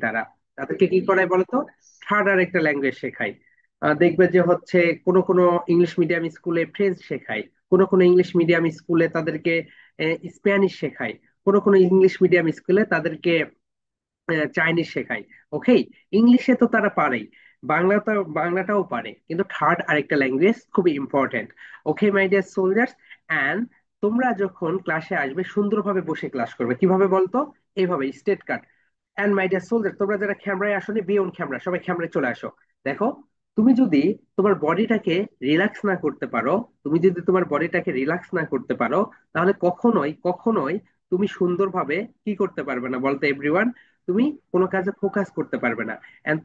তারা তাদেরকে কি করায় বলতো, থার্ড আর একটা ল্যাঙ্গুয়েজ শেখায়। দেখবে যে হচ্ছে কোনো কোনো ইংলিশ মিডিয়াম স্কুলে ফ্রেঞ্চ শেখায়, কোনো কোনো ইংলিশ মিডিয়াম স্কুলে তাদেরকে স্প্যানিশ শেখায়, কোনো কোনো ইংলিশ মিডিয়াম স্কুলে তাদেরকে চাইনিজ শেখায়। ওকে, ইংলিশে তো তারা পারেই, বাংলাটাও পারে, কিন্তু থার্ড আরেকটা ল্যাঙ্গুয়েজ খুবই important. Okay my dear soldiers, and তোমরা যখন ক্লাসে আসবে সুন্দরভাবে বসে ক্লাস করবে। কিভাবে বলতো? এইভাবে state card. And my dear soldier, তোমরা যারা ক্যামেরায় আসলে বি অন ক্যামেরা, সবাই ক্যামেরায় চলে আসো। দেখো, তুমি যদি তোমার বডিটাকে রিল্যাক্স না করতে পারো, তুমি যদি তোমার বডিটাকে রিল্যাক্স না করতে পারো, তাহলে কখনোই কখনোই তুমি সুন্দরভাবে কি করতে পারবে না বলতো এভরিওয়ান, তুমি কোনো কাজে ফোকাস করতে পারবে না। এন্ড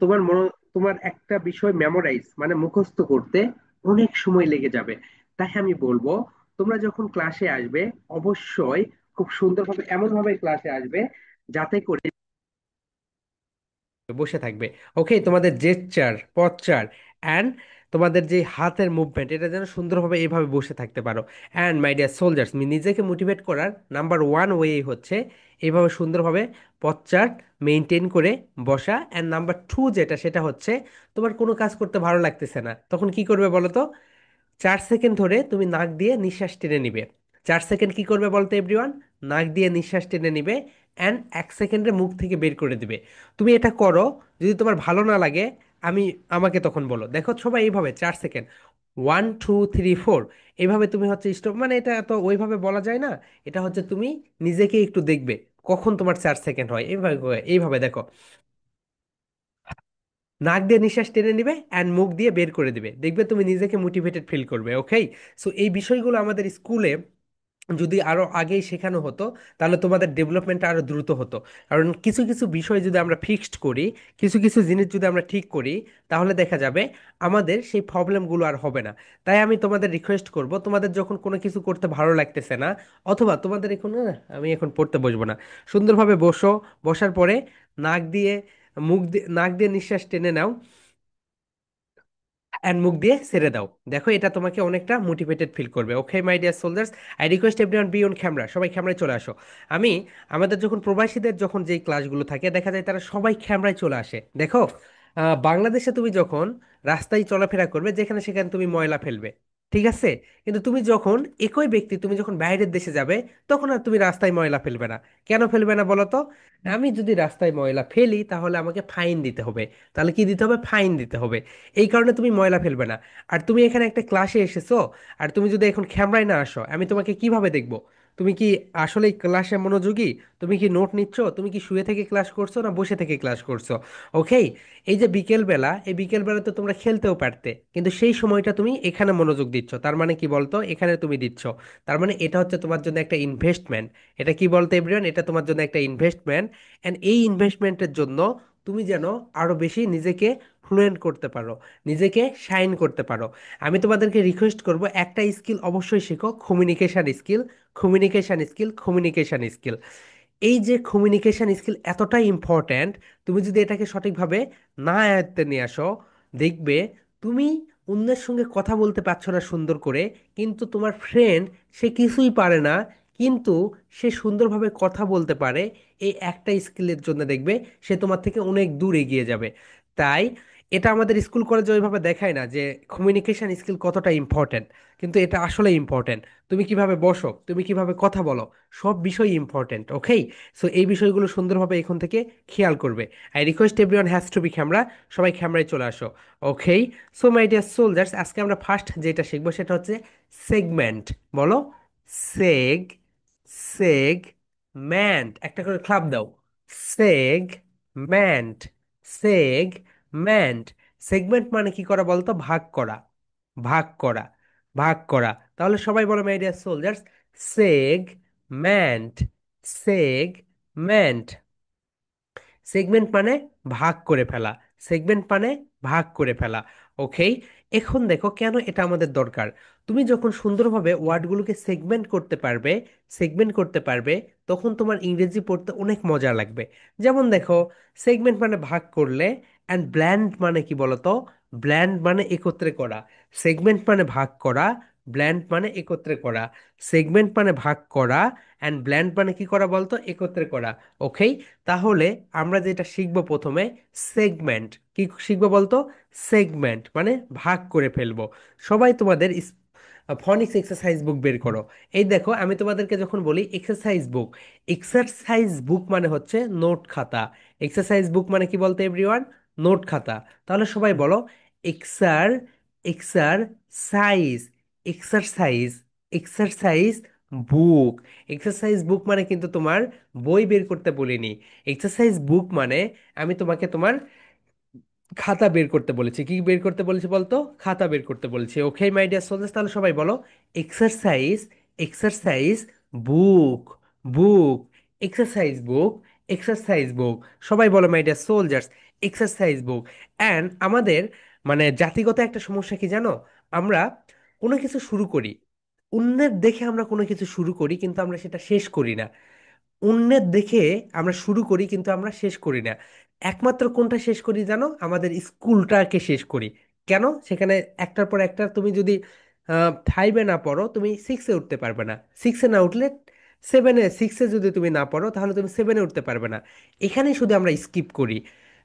তোমার একটা বিষয় মেমোরাইজ মানে মুখস্থ করতে অনেক সময় লেগে যাবে। তাই আমি বলবো, তোমরা যখন ক্লাসে আসবে অবশ্যই খুব সুন্দরভাবে এমন ভাবে ক্লাসে আসবে যাতে করে বসে থাকবে। ওকে, তোমাদের জেস্চার, পশ্চার অ্যান্ড তোমাদের যে হাতের মুভমেন্ট, এটা যেন সুন্দরভাবে এইভাবে বসে থাকতে পারো। অ্যান্ড মাই ডিয়ার সোলজার্স, নিজেকে মোটিভেট করার নাম্বার ওয়ান ওয়ে হচ্ছে এইভাবে সুন্দরভাবে পশ্চার মেনটেন করে বসা। অ্যান্ড নাম্বার টু যেটা, সেটা হচ্ছে তোমার কোনো কাজ করতে ভালো লাগতেছে না, তখন কি করবে বলো তো? 4 সেকেন্ড ধরে তুমি নাক দিয়ে নিঃশ্বাস টেনে নিবে। 4 সেকেন্ড কি করবে বলতো এভরিওয়ান? নাক দিয়ে নিঃশ্বাস টেনে নিবে অ্যান্ড 1 সেকেন্ডে মুখ থেকে বের করে দিবে। তুমি এটা করো, যদি তোমার ভালো না লাগে আমি আমাকে তখন বলো। দেখো সবাই এইভাবে 4 সেকেন্ড, 1 2 3 4, এইভাবে তুমি হচ্ছে স্টপ, মানে এটা তো ওইভাবে বলা যায় না, এটা হচ্ছে তুমি নিজেকে একটু দেখবে কখন তোমার 4 সেকেন্ড হয়। এইভাবে এইভাবে দেখো, নাক দিয়ে নিঃশ্বাস টেনে নিবে অ্যান্ড মুখ দিয়ে বের করে দিবে, দেখবে তুমি নিজেকে মোটিভেটেড ফিল করবে। ওকে, সো এই বিষয়গুলো আমাদের স্কুলে যদি আরো আগেই শেখানো হতো, তাহলে তোমাদের ডেভেলপমেন্টটা আরো দ্রুত হতো। কারণ কিছু কিছু বিষয় যদি আমরা ফিক্সড করি, কিছু কিছু জিনিস যদি আমরা ঠিক করি, তাহলে দেখা যাবে আমাদের সেই প্রবলেমগুলো আর হবে না। তাই আমি তোমাদের রিকোয়েস্ট করব, তোমাদের যখন কোনো কিছু করতে ভালো লাগতেছে না, অথবা তোমাদের এখন আমি এখন পড়তে বসবো না, সুন্দরভাবে বসো। বসার পরে নাক দিয়ে নাক দিয়ে নিঃশ্বাস টেনে নাও অ্যান্ড মুখ দিয়ে ছেড়ে দাও। দেখো এটা তোমাকে অনেকটা মোটিভেটেড ফিল করবে। Okay my dear soldiers, I request everyone be on camera, সবাই ক্যামেরায় চলে আসো। আমি আমাদের যখন প্রবাসীদের যখন যেই ক্লাসগুলো থাকে দেখা যায় তারা সবাই ক্যামেরায় চলে আসে। দেখো, বাংলাদেশে তুমি যখন রাস্তায় চলাফেরা করবে যেখানে সেখানে তুমি ময়লা ফেলবে, ঠিক আছে? কিন্তু তুমি যখন একই ব্যক্তি তুমি যখন বাইরের দেশে যাবে, তখন আর তুমি রাস্তায় ময়লা ফেলবে না। কেন ফেলবে না বলো তো? আমি যদি রাস্তায় ময়লা ফেলি তাহলে আমাকে ফাইন দিতে হবে। তাহলে কি দিতে হবে? ফাইন দিতে হবে। এই কারণে তুমি ময়লা ফেলবে না। আর তুমি এখানে একটা ক্লাসে এসেছো, আর তুমি যদি এখন ক্যামেরায় না আসো, আমি তোমাকে কিভাবে দেখবো? তুমি কি আসলে ক্লাসে মনোযোগী? তুমি কি নোট নিচ্ছ? তুমি কি শুয়ে থেকে ক্লাস করছো না বসে থেকে ক্লাস করছো? ওকে, এই যে বিকেল বেলা, এই বিকেল বেলা তো তোমরা খেলতেও পারতে, কিন্তু সেই সময়টা তুমি এখানে মনোযোগ দিচ্ছ, তার মানে কি বলতো? এখানে তুমি দিচ্ছ, তার মানে এটা হচ্ছে তোমার জন্য একটা ইনভেস্টমেন্ট। এটা কি বলতো এভরিওয়ান? এটা তোমার জন্য একটা ইনভেস্টমেন্ট। এন্ড এই ইনভেস্টমেন্টের জন্য তুমি যেন আরো বেশি নিজেকে ফ্লুয়েন্ট করতে পারো, নিজেকে শাইন করতে পারো। আমি তোমাদেরকে রিকোয়েস্ট করব, একটা স্কিল অবশ্যই শেখো, communication skill, communication skill, communication skill. এই যে কমিউনিকেশন স্কিল এতটাই ইম্পর্ট্যান্ট, তুমি যদি এটাকে সঠিকভাবে না আয়ত্তে নিয়ে আসো, দেখবে তুমি অন্যের সঙ্গে কথা বলতে পারছো না সুন্দর করে, কিন্তু তোমার ফ্রেন্ড সে কিছুই পারে না, কিন্তু সে সুন্দরভাবে কথা বলতে পারে। এই একটা স্কিলের জন্য দেখবে সে তোমার থেকে অনেক দূর এগিয়ে যাবে। তাই এটা আমাদের স্কুল কলেজে ওইভাবে দেখায় না যে কমিউনিকেশন স্কিল কতটা ইম্পর্ট্যান্ট, কিন্তু এটা আসলে ইম্পর্ট্যান্ট। তুমি কিভাবে বসো, তুমি কিভাবে কথা বলো, সব বিষয় ইম্পর্ট্যান্ট। ওকে, সো এই বিষয়গুলো সুন্দরভাবে এখন থেকে খেয়াল করবে। I request everyone has to be camera, সবাই ক্যামেরায় চলে আসো। Okay, so my dear soldiers, আজকে আমরা ফার্স্ট যেটা শিখবো সেটা হচ্ছে সেগমেন্ট। বলো, সেগ, সেগ ম্যান্ট, একটা করে ক্লাপ দাও। SEG meant, SEG meant. Segment মানে কি করা বলতো? ভাগ করা, ভাগ করা, ভাগ করা। তাহলে সবাই বলো my dear soldiers, segment, segment. Segment মানে ভাগ করে ফেলা, সেগমেন্ট মানে ভাগ করে ফেলা। ওকে, এখন দেখো কেন এটা আমাদের দরকার। তুমি যখন সুন্দরভাবে ওয়ার্ডগুলোকে সেগমেন্ট করতে পারবে, সেগমেন্ট করতে পারবে, তখন তোমার ইংরেজি পড়তে অনেক মজা লাগবে। যেমন দেখো, সেগমেন্ট মানে ভাগ করলে, অ্যান্ড ব্ল্যান্ড মানে কি বলতো? ব্ল্যান্ড মানে একত্রে করা। সেগমেন্ট মানে ভাগ করা, ব্ল্যান্ড মানে একত্রে করা, সেগমেন্ট মানে ভাগ করা, অ্যান্ড ব্ল্যান্ড মানে কি করা বলতো, একত্রে করা। ওকে, তাহলে আমরা যেটা শিখবো প্রথমে, সেগমেন্ট। কি শিখবো বলতো? সেগমেন্ট মানে ভাগ করে ফেলবো। সবাই তোমাদের ফনিক্স এক্সারসাইজ বুক বের করো। এই দেখো, আমি তোমাদেরকে যখন বলি এক্সারসাইজ বুক, এক্সারসাইজ বুক মানে হচ্ছে নোট খাতা। এক্সারসাইজ বুক মানে কি বলতো এভরিওয়ান? নোট খাতা। তাহলে সবাই বলো, XR exercise exercise exercise book. Exercise বুক মানে কিন্তু তোমার বই বের করতে বলিনি। এক্সারসাইজ বুক মানে আমি তোমাকে তোমার খাতা বের করতে বলেছি। কি বের করতে বলেছি বলতো? খাতা বের করতে বলেছি। ওকে মাই ডিয়ার সোলজার্স, তাহলে সবাই বলো, exercise exercise book book exercise book exercise book. সবাই বলো my dear soldiers, exercise book. And আমাদের মানে জাতিগত একটা সমস্যা কি জানো? আমরা কোনো কিছু শুরু করি, অন্যের দেখে আমরা কোনো কিছু শুরু করি কিন্তু আমরা সেটা শেষ করি না। অন্যের দেখে আমরা শুরু করি কিন্তু আমরা শেষ করি না। একমাত্র কোনটা শেষ করি জানো? আমাদের স্কুলটাকে শেষ করি। কেন? সেখানে একটার পর একটা, তুমি যদি ফাইভে না পড়ো তুমি সিক্সে উঠতে পারবে না, সিক্সে না উঠলে সেভেনে, সিক্সে যদি তুমি না পড়ো তাহলে তুমি সেভেনে উঠতে পারবে না। এখানেই শুধু আমরা স্কিপ করি,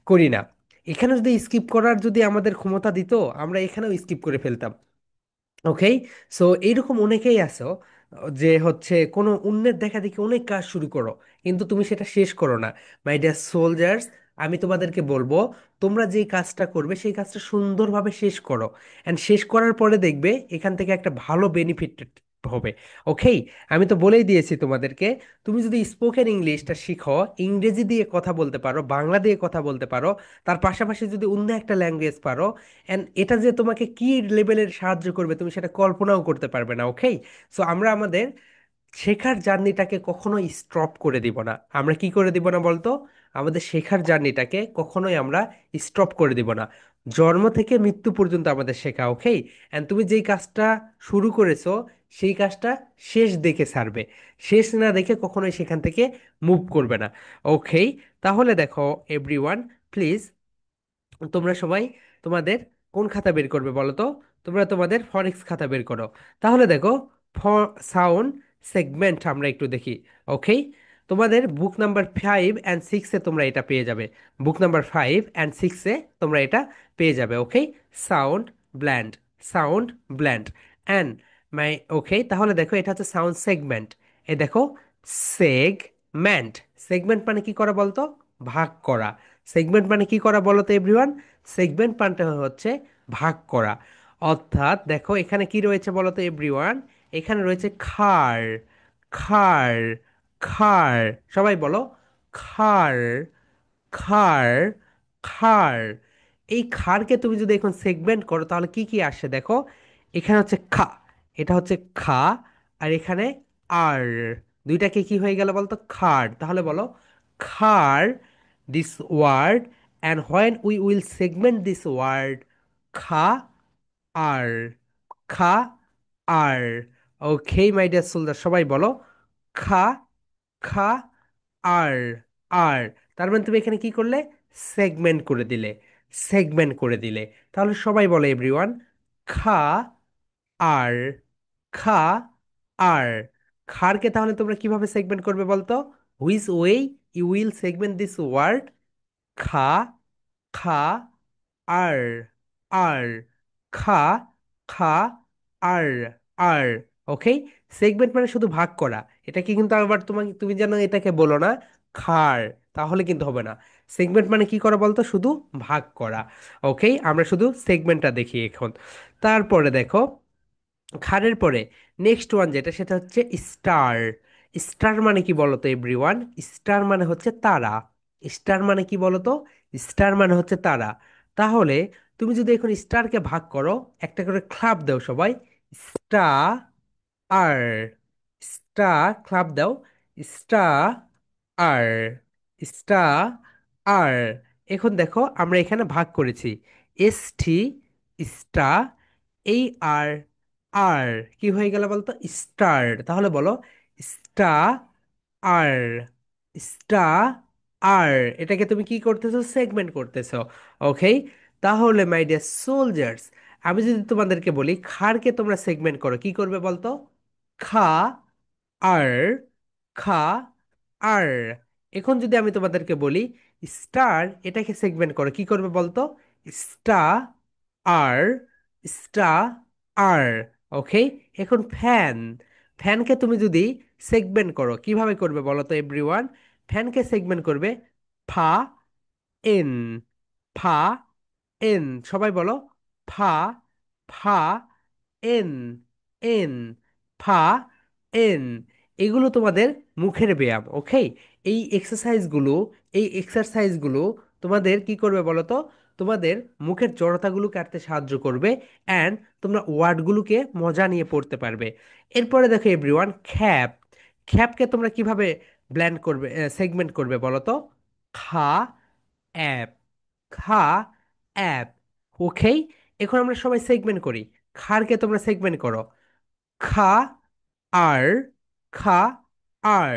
করি না। এখানে যদি স্কিপ করার যদি আমাদের ক্ষমতা দিত, আমরা এখানেও স্কিপ করে ফেলতাম। ওকে, সো এইরকম অনেকেই আছো যে হচ্ছে কোনো অন্যের দেখা দেখি অনেক কাজ শুরু করো কিন্তু তুমি সেটা শেষ করো না। মাই ডিয়ার সোলজার্স, আমি তোমাদেরকে বলবো, তোমরা যেই কাজটা করবে সেই কাজটা সুন্দরভাবে শেষ করো, অ্যান্ড শেষ করার পরে দেখবে এখান থেকে একটা ভালো বেনিফিট হবে। ওকে, আমি তো বলেই দিয়েছি তোমাদেরকে, তুমি যদি স্পোকেন ইংলিশটা শিখো, ইংরেজি দিয়ে কথা বলতে পারো, বাংলা দিয়ে কথা বলতে পারো, তার পাশাপাশি যদি অন্য একটা ল্যাঙ্গুয়েজ পারো, অ্যান্ড এটা যে তোমাকে কি লেভেলের সাহায্য করবে তুমি সেটা কল্পনাও করতে পারবে না। ওকে, সো আমরা আমাদের শেখার জার্নিটাকে কখনোই স্টপ করে দিব না। আমরা কি করে দিব না বলতো? আমাদের শেখার জার্নিটাকে কখনোই আমরা স্টপ করে দিব না। জন্ম থেকে মৃত্যু পর্যন্ত আমাদের শেখা। ওকে, এন্ড তুমি যেই কাজটা শুরু করেছো সেই কাজটা শেষ দেখে ছাড়বে, শেষ না দেখে কখনোই সেখান থেকে মুভ করবে না। ওকে, তাহলে দেখো এভরিওয়ান, প্লিজ তোমরা সবাই তোমাদের কোন খাতা বের করবে বলো তো? তোমরা তোমাদের ফনিক্স খাতা বের করো। তাহলে দেখো, সাউন্ড সেগমেন্ট আমরা একটু দেখি। ওকে, তোমাদের বুক নাম্বার 5 অ্যান্ড 6-এ তোমরা এটা পেয়ে যাবে। বুক নাম্বার 5 অ্যান্ড 6-এ তোমরা এটা পেয়ে যাবে। Okay, sound blend, sound blend and my. Okay, তাহলে দেখো এটা হচ্ছে সাউন্ড সেগমেন্ট। এই দেখো, সেগমেন্ট। সেগমেন্ট মানে কি করা বলতো? ভাগ করা। সেগমেন্ট মানে কি করা বলো তো এভরিওয়ান? সেগমেন্ট মানটা হচ্ছে ভাগ করা। অর্থাৎ দেখো এখানে কি রয়েছে বলো তো এভরিওয়ান? এখানে রয়েছে খার, খার, খার। সবাই বলো, খার, খার, খার। এই খারকে তুমি যদি এখন সেগমেন্ট করো তাহলে কি কি আসে দেখো। এখানে হচ্ছে খা, এটা হচ্ছে খা, আর এখানে আর, দুইটাকে কি হয়ে গেল বলতো? খার। তাহলে বলো, খার this word, and when we will segment this word, kha আর, খা আর। ওকে মাই ডিয়ার সোলজার, সবাই বলো, খা, খা আর, আর। তার মানে তুমি এখানে কি করলে? সেগমেন্ট করে দিলে, সেগমেন্ট করে দিলে। তাহলে সবাই বলো এভরিওয়ান, খা আর, খা আর। খারকে তাহলে তোমরা কিভাবে সেগমেন্ট করবে বলতো? Which way you will segment this word? খা, খা আর, আর, খা, খা আর, আর। ওকে, সেগমেন্ট মানে শুধু ভাগ করা। এটাকে কিন্তু আবার তোমাকে, তুমি যেন এটাকে বলো না খার, তাহলে কিন্তু হবে না। সেগমেন্ট মানে কি করা বলতো? শুধু ভাগ করা। ওকে, আমরা শুধু সেগমেন্টটা দেখি এখন। তারপরে দেখো, খারের পরে নেক্সট ওয়ান যেটা, সেটা হচ্ছে স্টার। স্টার মানে কি বলতো এভরিওয়ান? স্টার মানে হচ্ছে তারা। স্টার মানে কি বলতো? স্টার মানে হচ্ছে তারা। তাহলে তুমি যদি এখন স্টারকে ভাগ করো, একটা করে ক্লাব দাও সবাই, স্টার আর, স্টার ক্লাব দাও, স্টার আর, স্টার আর। এখন দেখো আমরা এখানে ভাগ করেছি, এস টি, স্টার, এই আর, আর কি হয়ে গেল বলতো? স্টার। তাহলে বলো, স্টার আর, স্টার আর। এটাকে তুমি কি করতেছো? সেগমেন্ট করতেছো। ওকে, তাহলে মাই ডিয়ার সোলজার্স, আমি যদি তোমাদেরকে বলি খারকে তোমরা সেগমেন্ট করো, কি করবে বলতো? খা, আর, খা, আর। এখন যদি আমি তোমাদেরকে বলি স্টার, এটাকে সেগমেন্ট করো, কি করবে বলতো? স্টা, আর, স্টা, আর। ওকে। এখন ফ্যান, ফ্যানকে তুমি যদি সেগমেন্ট করো, কিভাবে করবে বলো তো এভরিওয়ান? ফ্যানকে সেগমেন্ট করবে ফা, এন, ফা, এন। সবাই বলো ফা, ফা, এন, এন, ফা, এন। এগুলো তোমাদের মুখের ব্যায়াম। ওকে। এই এক্সারসাইজগুলো, এই এক্সারসাইজগুলো তোমাদের কি করবে বলো তো? তোমাদের মুখের জড়তাগুলো কাটতে সাহায্য করবে, অ্যান্ড তোমরা ওয়ার্ডগুলোকে মজা নিয়ে পড়তে পারবে। এরপরে দেখো এভরিওয়ান, খ্যাপ, খ্যাপকে তোমরা কিভাবে ব্ল্যান্ড করবে, সেগমেন্ট করবে বলো তো? খা, অ্যাপ, খা, অ্যাপ। ওকে। এখন আমরা সবাই সেগমেন্ট করি। খারকে তোমরা সেগমেন্ট করো, খা, আর, খা, আর।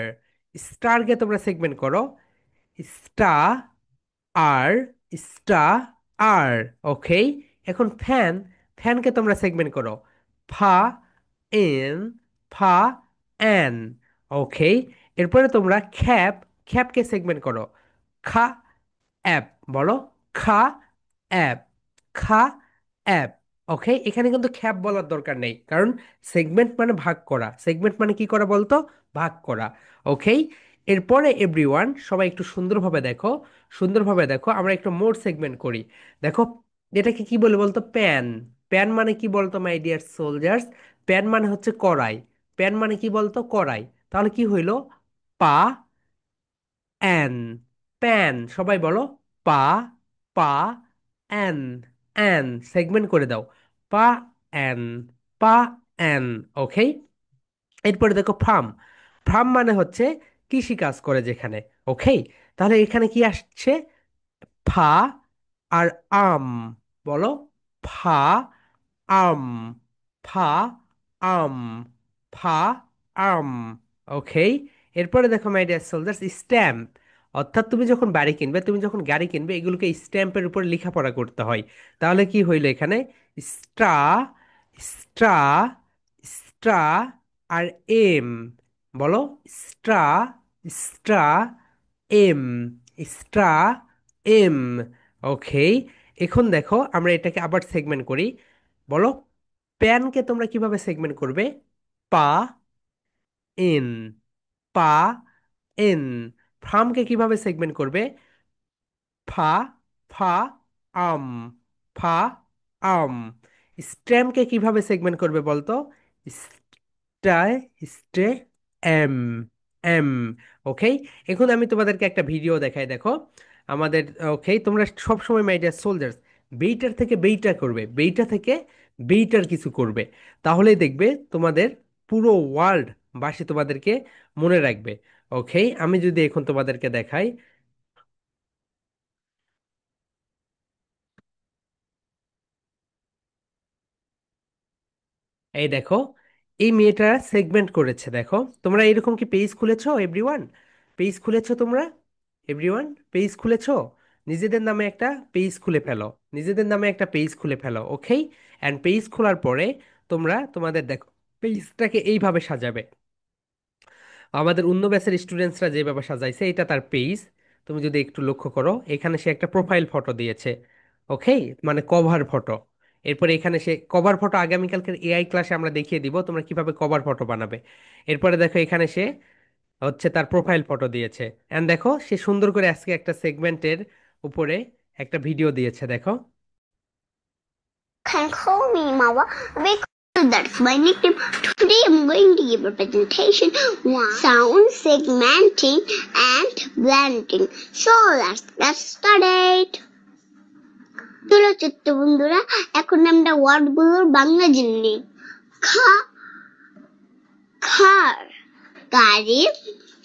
স্টারকে তোমরা সেগমেন্ট করো, স্টা, আর, স্টা, আর। ওকে। এখন ফ্যান, ফ্যানকে তোমরা সেগমেন্ট করো, ফা, এন, ফা, এন। ওকে। এরপরে তোমরা খ্যাপ, খ্যাপকে সেগমেন্ট করো, খা, অ্যাপ। বলো খা, অ্যাপ, খা, অ্যাপ। ওকে। এখানে কিন্তু খ্যাপ বলার দরকার নেই, কারণ সেগমেন্ট মানে ভাগ করা, সেগমেন্ট মানে কি করা বলতো? ভাগ করা। ওকে। এরপরে এভরিওয়ান সবাই একটু সুন্দরভাবে দেখো, সুন্দরভাবে দেখো, আমরা একটু মোর সেগমেন্ট করি। দেখো এটাকে কি বলে বলতো? প্যান। প্যান মানে কি বলতো মাই ডিয়ার সোলজার্স? প্যান মানে হচ্ছে কড়াই। প্যান মানে কি বলতো? কড়াই। তাহলে কি হইলো? পা, অ্যান, প্যান। সবাই বলো পা, পা, অ্যান, অ্যান। সেগমেন্ট করে দাও, পা, অ্যান, পা, অ্যান। ওকে। এরপরে দেখো ফার্ম, ফার্ম মানে হচ্ছে কৃষি কাজ করে যেখানে। ওকে। তাহলে এখানে কি আসছে? ফা, আর আম। বলো ফা, আম, ফা, আম, ফা, আম। ওকে। এরপরে দেখো মাই ডিয়ার সোলজার্স, স্ট্যাম্প। অর্থাৎ তুমি যখন বাড়ি কিনবে, তুমি যখন গাড়ি কিনবে, এগুলোকে স্ট্যাম্পের উপর লেখাপড়া করতে হয়। তাহলে কি হইলো এখানে? স্ট্রা, স্ট্রা, স্ট্রা, আর এম। বলো স্ট্রা, স্ট্রা, এম, স্ট্রা, এম। ওকে। এখন দেখো আমরা এটাকে আবার সেগমেন্ট করি। বলো প্যানকে তোমরা কিভাবে সেগমেন্ট করবে? পা, এন, পা, এন। ফার্মকে কিভাবে সেগমেন্ট করবে? ফা, ফা, আম, ফা, আম। স্ট্যাম্পকে কিভাবে সেগমেন্ট করবে বলতো? স্টায়, স্টে, এম, এম। ওকে। এখন আমি তোমাদেরকে একটা ভিডিও দেখাই, দেখো আমাদের। ওকে। তোমরা সব সময় মাই ডিয়ার সোলজার্স বেইটার থেকে বেইটা করবে, বেইটা থেকে বেইটার কিছু করবে। তাহলেই দেখবে তোমাদের পুরো ওয়ার্ল্ড বাসী তোমাদেরকে মনে রাখবে। ওকে। আমি যদি এখন তোমাদেরকে দেখাই, এই দেখো এই মেয়েটা সেগমেন্ট করেছে। দেখো তোমরা এরকম কি পেজ খুলেছো এভরিওয়ান? পেজ খুলেছো তোমরা এভরিওয়ান? পেজ খুলেছো? নিজেদের নামে একটা পেজ খুলে ফেলো, নিজেদের নামে একটা পেজ খুলে ফেলো। ওকে। অ্যান্ড পেজ খোলার পরে তোমরা তোমাদের দেখো পেজটাকে এইভাবে সাজাবে। আমাদের অন্য ব্যাচের স্টুডেন্টসরা যেভাবে সাজাইছে এটা তার পেজ। তুমি যদি একটু লক্ষ্য করো, এখানে সে একটা প্রোফাইল ফটো দিয়েছে। ওকে। মানে কভার ফটো। এরপরে এখানে সে কভার ফটো, আগামীকালকের এআই ক্লাসে আমরা দেখিয়ে দিব তোমরা কিভাবে কভার ফটো বানাবে। এরপরে দেখো এখানে সে হচ্ছে তার প্রোফাইল ফটো দিয়েছে। এন্ড দেখো সে সুন্দর করে আজকে একটা সেগমেন্টের উপরে একটা ভিডিও দিয়েছে, দেখো। Can call me Mama because that's my nickname. Today I'm going to give a presentation on sound segmenting and blending. So let's get started. চলচ্চিত্র বন্ধুরা, এখন আমরা ওয়ার্ডগুলোর বাংলা জেনে নিই। খা, খার, গাড়ি,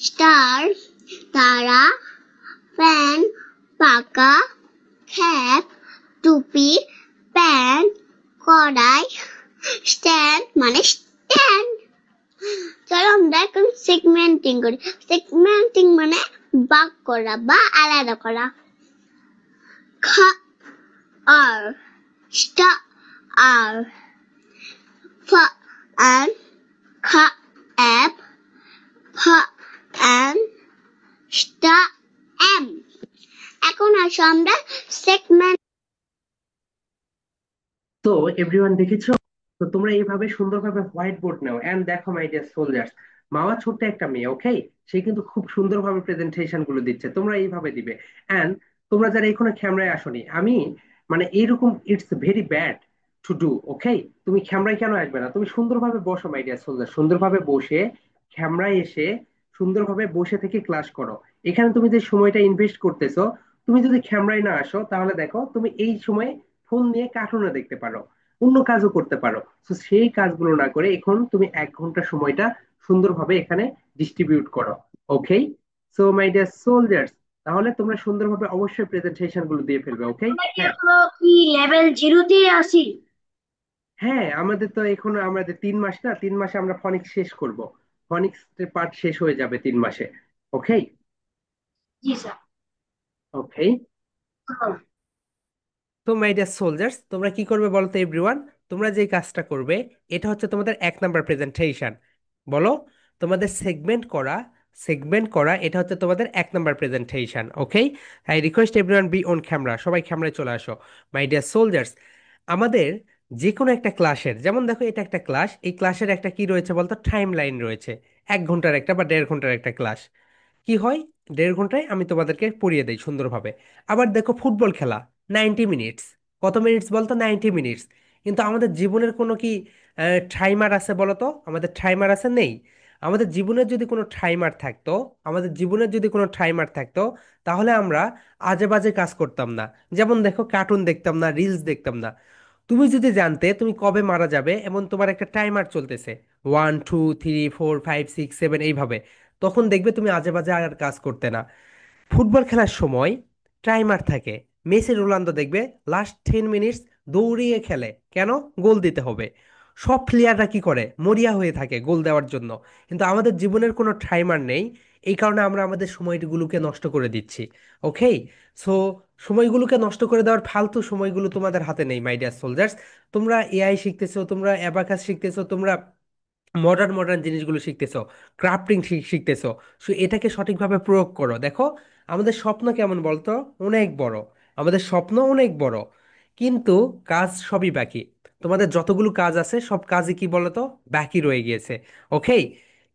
স্টার, তারা, ফ্যান, পাকা, খ্যাপ, টুপি, প্যান, কড়াই, স্ট্যান্ড মানে স্ট্যান্ড। চলো আমরা এখন সেগমেন্টিং করি। সেগমেন্টিং মানে ভাগ করা বা আলাদা করা। খা, আর, স্টা, R, F and K, F, P and sta M. এখন আসো আমরা সেগমেন্ট। তো এভরিওয়ান দেখেছো? তো তোমরা এইভাবে সুন্দরভাবে হোয়াইট বোর্ড নাও এন্ড দেখো মাই ডিয়ার সোলজার্স, মামা ছোট্ট একটা মেয়ে, ওকে? সে কিন্তু খুব সুন্দরভাবে প্রেজেন্টেশন গুলো দিচ্ছে, তোমরা এইভাবে দিবে। এন্ড তোমরা যারা এখনো ক্যামেরায় আসোনি, আমি মানে এইরকম it's very bad to do, okay? তুমি ক্যামেরায় কেন আসবে না? তুমি সুন্দরভাবে বসো মাই ডিয়ার সোলজার, সুন্দরভাবে বসে ক্যামেরায় এসে সুন্দরভাবে বসে থেকে ক্লাস করো। এখানে তুমি যে সময়টা ইনভেস্ট করতেছো, তুমি যদি ক্যামেরায় না আসো তাহলে দেখো তুমি এই সময় ফোন নিয়ে কার্টুনে দেখতে পারো, অন্য কাজও করতে পারো। তো সেই কাজগুলো না করে এখন তুমি 1 ঘন্টা সময়টা সুন্দরভাবে এখানে ডিস্ট্রিবিউট করো, ওকে? সো মাই ডিয়ার সোলজার্স, তাহলে তোমরা সুন্দরভাবে অবশ্যই প্রেজেন্টেশন গুলো দিয়ে ফেলবে, ওকে? আমরা কি হ্যাঁ, এখনো কি লেভেল জিরোতে আছি? হ্যাঁ, আমাদের তো এখন আমাদের 3 মাস, না 3 মাসে আমরা ফনিক্স শেষ করব। ফনিক্স পার্ট শেষ হয়ে যাবে 3 মাসে, ওকে? জি স্যার। ওকে। তো মাই ডিয়ার সোলজার্স, তোমরা কি করবে বলো তো এভরিওয়ান? তোমরা যে কাজটা করবে, এটা হচ্ছে তোমাদের 1 নাম্বার প্রেজেন্টেশন। বলো, তোমাদের সেগমেন্ট করা এটা হচ্ছে তোমাদের 1 number presentation, okay? I request everyone be on camera, সবাই ক্যামেরায় চলে আসো। মাই ডিয়ার সোলজার্স, আমাদের যে কোনো একটা ক্লাসের, যেমন দেখো এটা একটা ক্লাস, এই ক্লাসের একটা কি রয়েছে বলতো, টাইম লাইন রয়েছে। 1 ঘন্টার একটা বা 1.5 ঘন্টার একটা ক্লাস। কি হয়, 1.5 ঘন্টায় আমি তোমাদেরকে পড়িয়ে দেই সুন্দরভাবে। আবার দেখো ফুটবল খেলা, 90 মিনিটস। কত মিনিটস বলতো? 90 মিনিটস। কিন্তু আমাদের জীবনের কোনো কি টাইমার আছে বলো তো? আমাদের টাইমার আছে? নেই। আমাদের জীবনের যদি কোনো টাইমার থাকতো, তাহলে আমরা আজে বাজে কাজ করতাম না। যেমন দেখো, কার্টুন দেখতাম না, রিলস দেখতাম না। তুমি যদি জানতে তুমি কবে মারা যাবে এবং তোমার একটা টাইমার চলতেছে, 1 2 3 4 5 6 7 এইভাবে, তখন দেখবে তুমি আজে বাজে আর কাজ করতে না। ফুটবল খেলার সময় টাইমার থাকে। মেসি রোনালদো দেখবে লাস্ট 10 মিনিটস দৌড়িয়ে খেলে, কেন? গোল দিতে হবে। সব প্লেয়াররা কি করে, মরিয়া হয়ে থাকে গোল দেওয়ার জন্য। কিন্তু আমাদের জীবনের কোনো টাইমার নেই, এই কারণে আমরা আমাদের সময়গুলোকে নষ্ট করে দিচ্ছি, ওকে? সো সময়গুলোকে নষ্ট করে দেওয়ার ফালতু সময়গুলো তোমাদের হাতে নেই মাই ডিয়ার সোলজার্স। তোমরা এআই শিখতেছো, তোমরা অ্যাবাকাস শিখতেছো, তোমরা মডার্ন মডার্ন জিনিসগুলো শিখতেছো, ক্রাফটিং শিখতেছো। সো এটাকে সঠিকভাবে প্রয়োগ করো। দেখো, আমাদের স্বপ্ন কেমন বলতো? অনেক বড়। আমাদের স্বপ্ন অনেক বড়, কিন্তু কাজ সবই বাকি। তোমাদের যতগুলো কাজ আছে সব কাজই কি বলতো, বাকি রয়ে গিয়েছে, ওকে?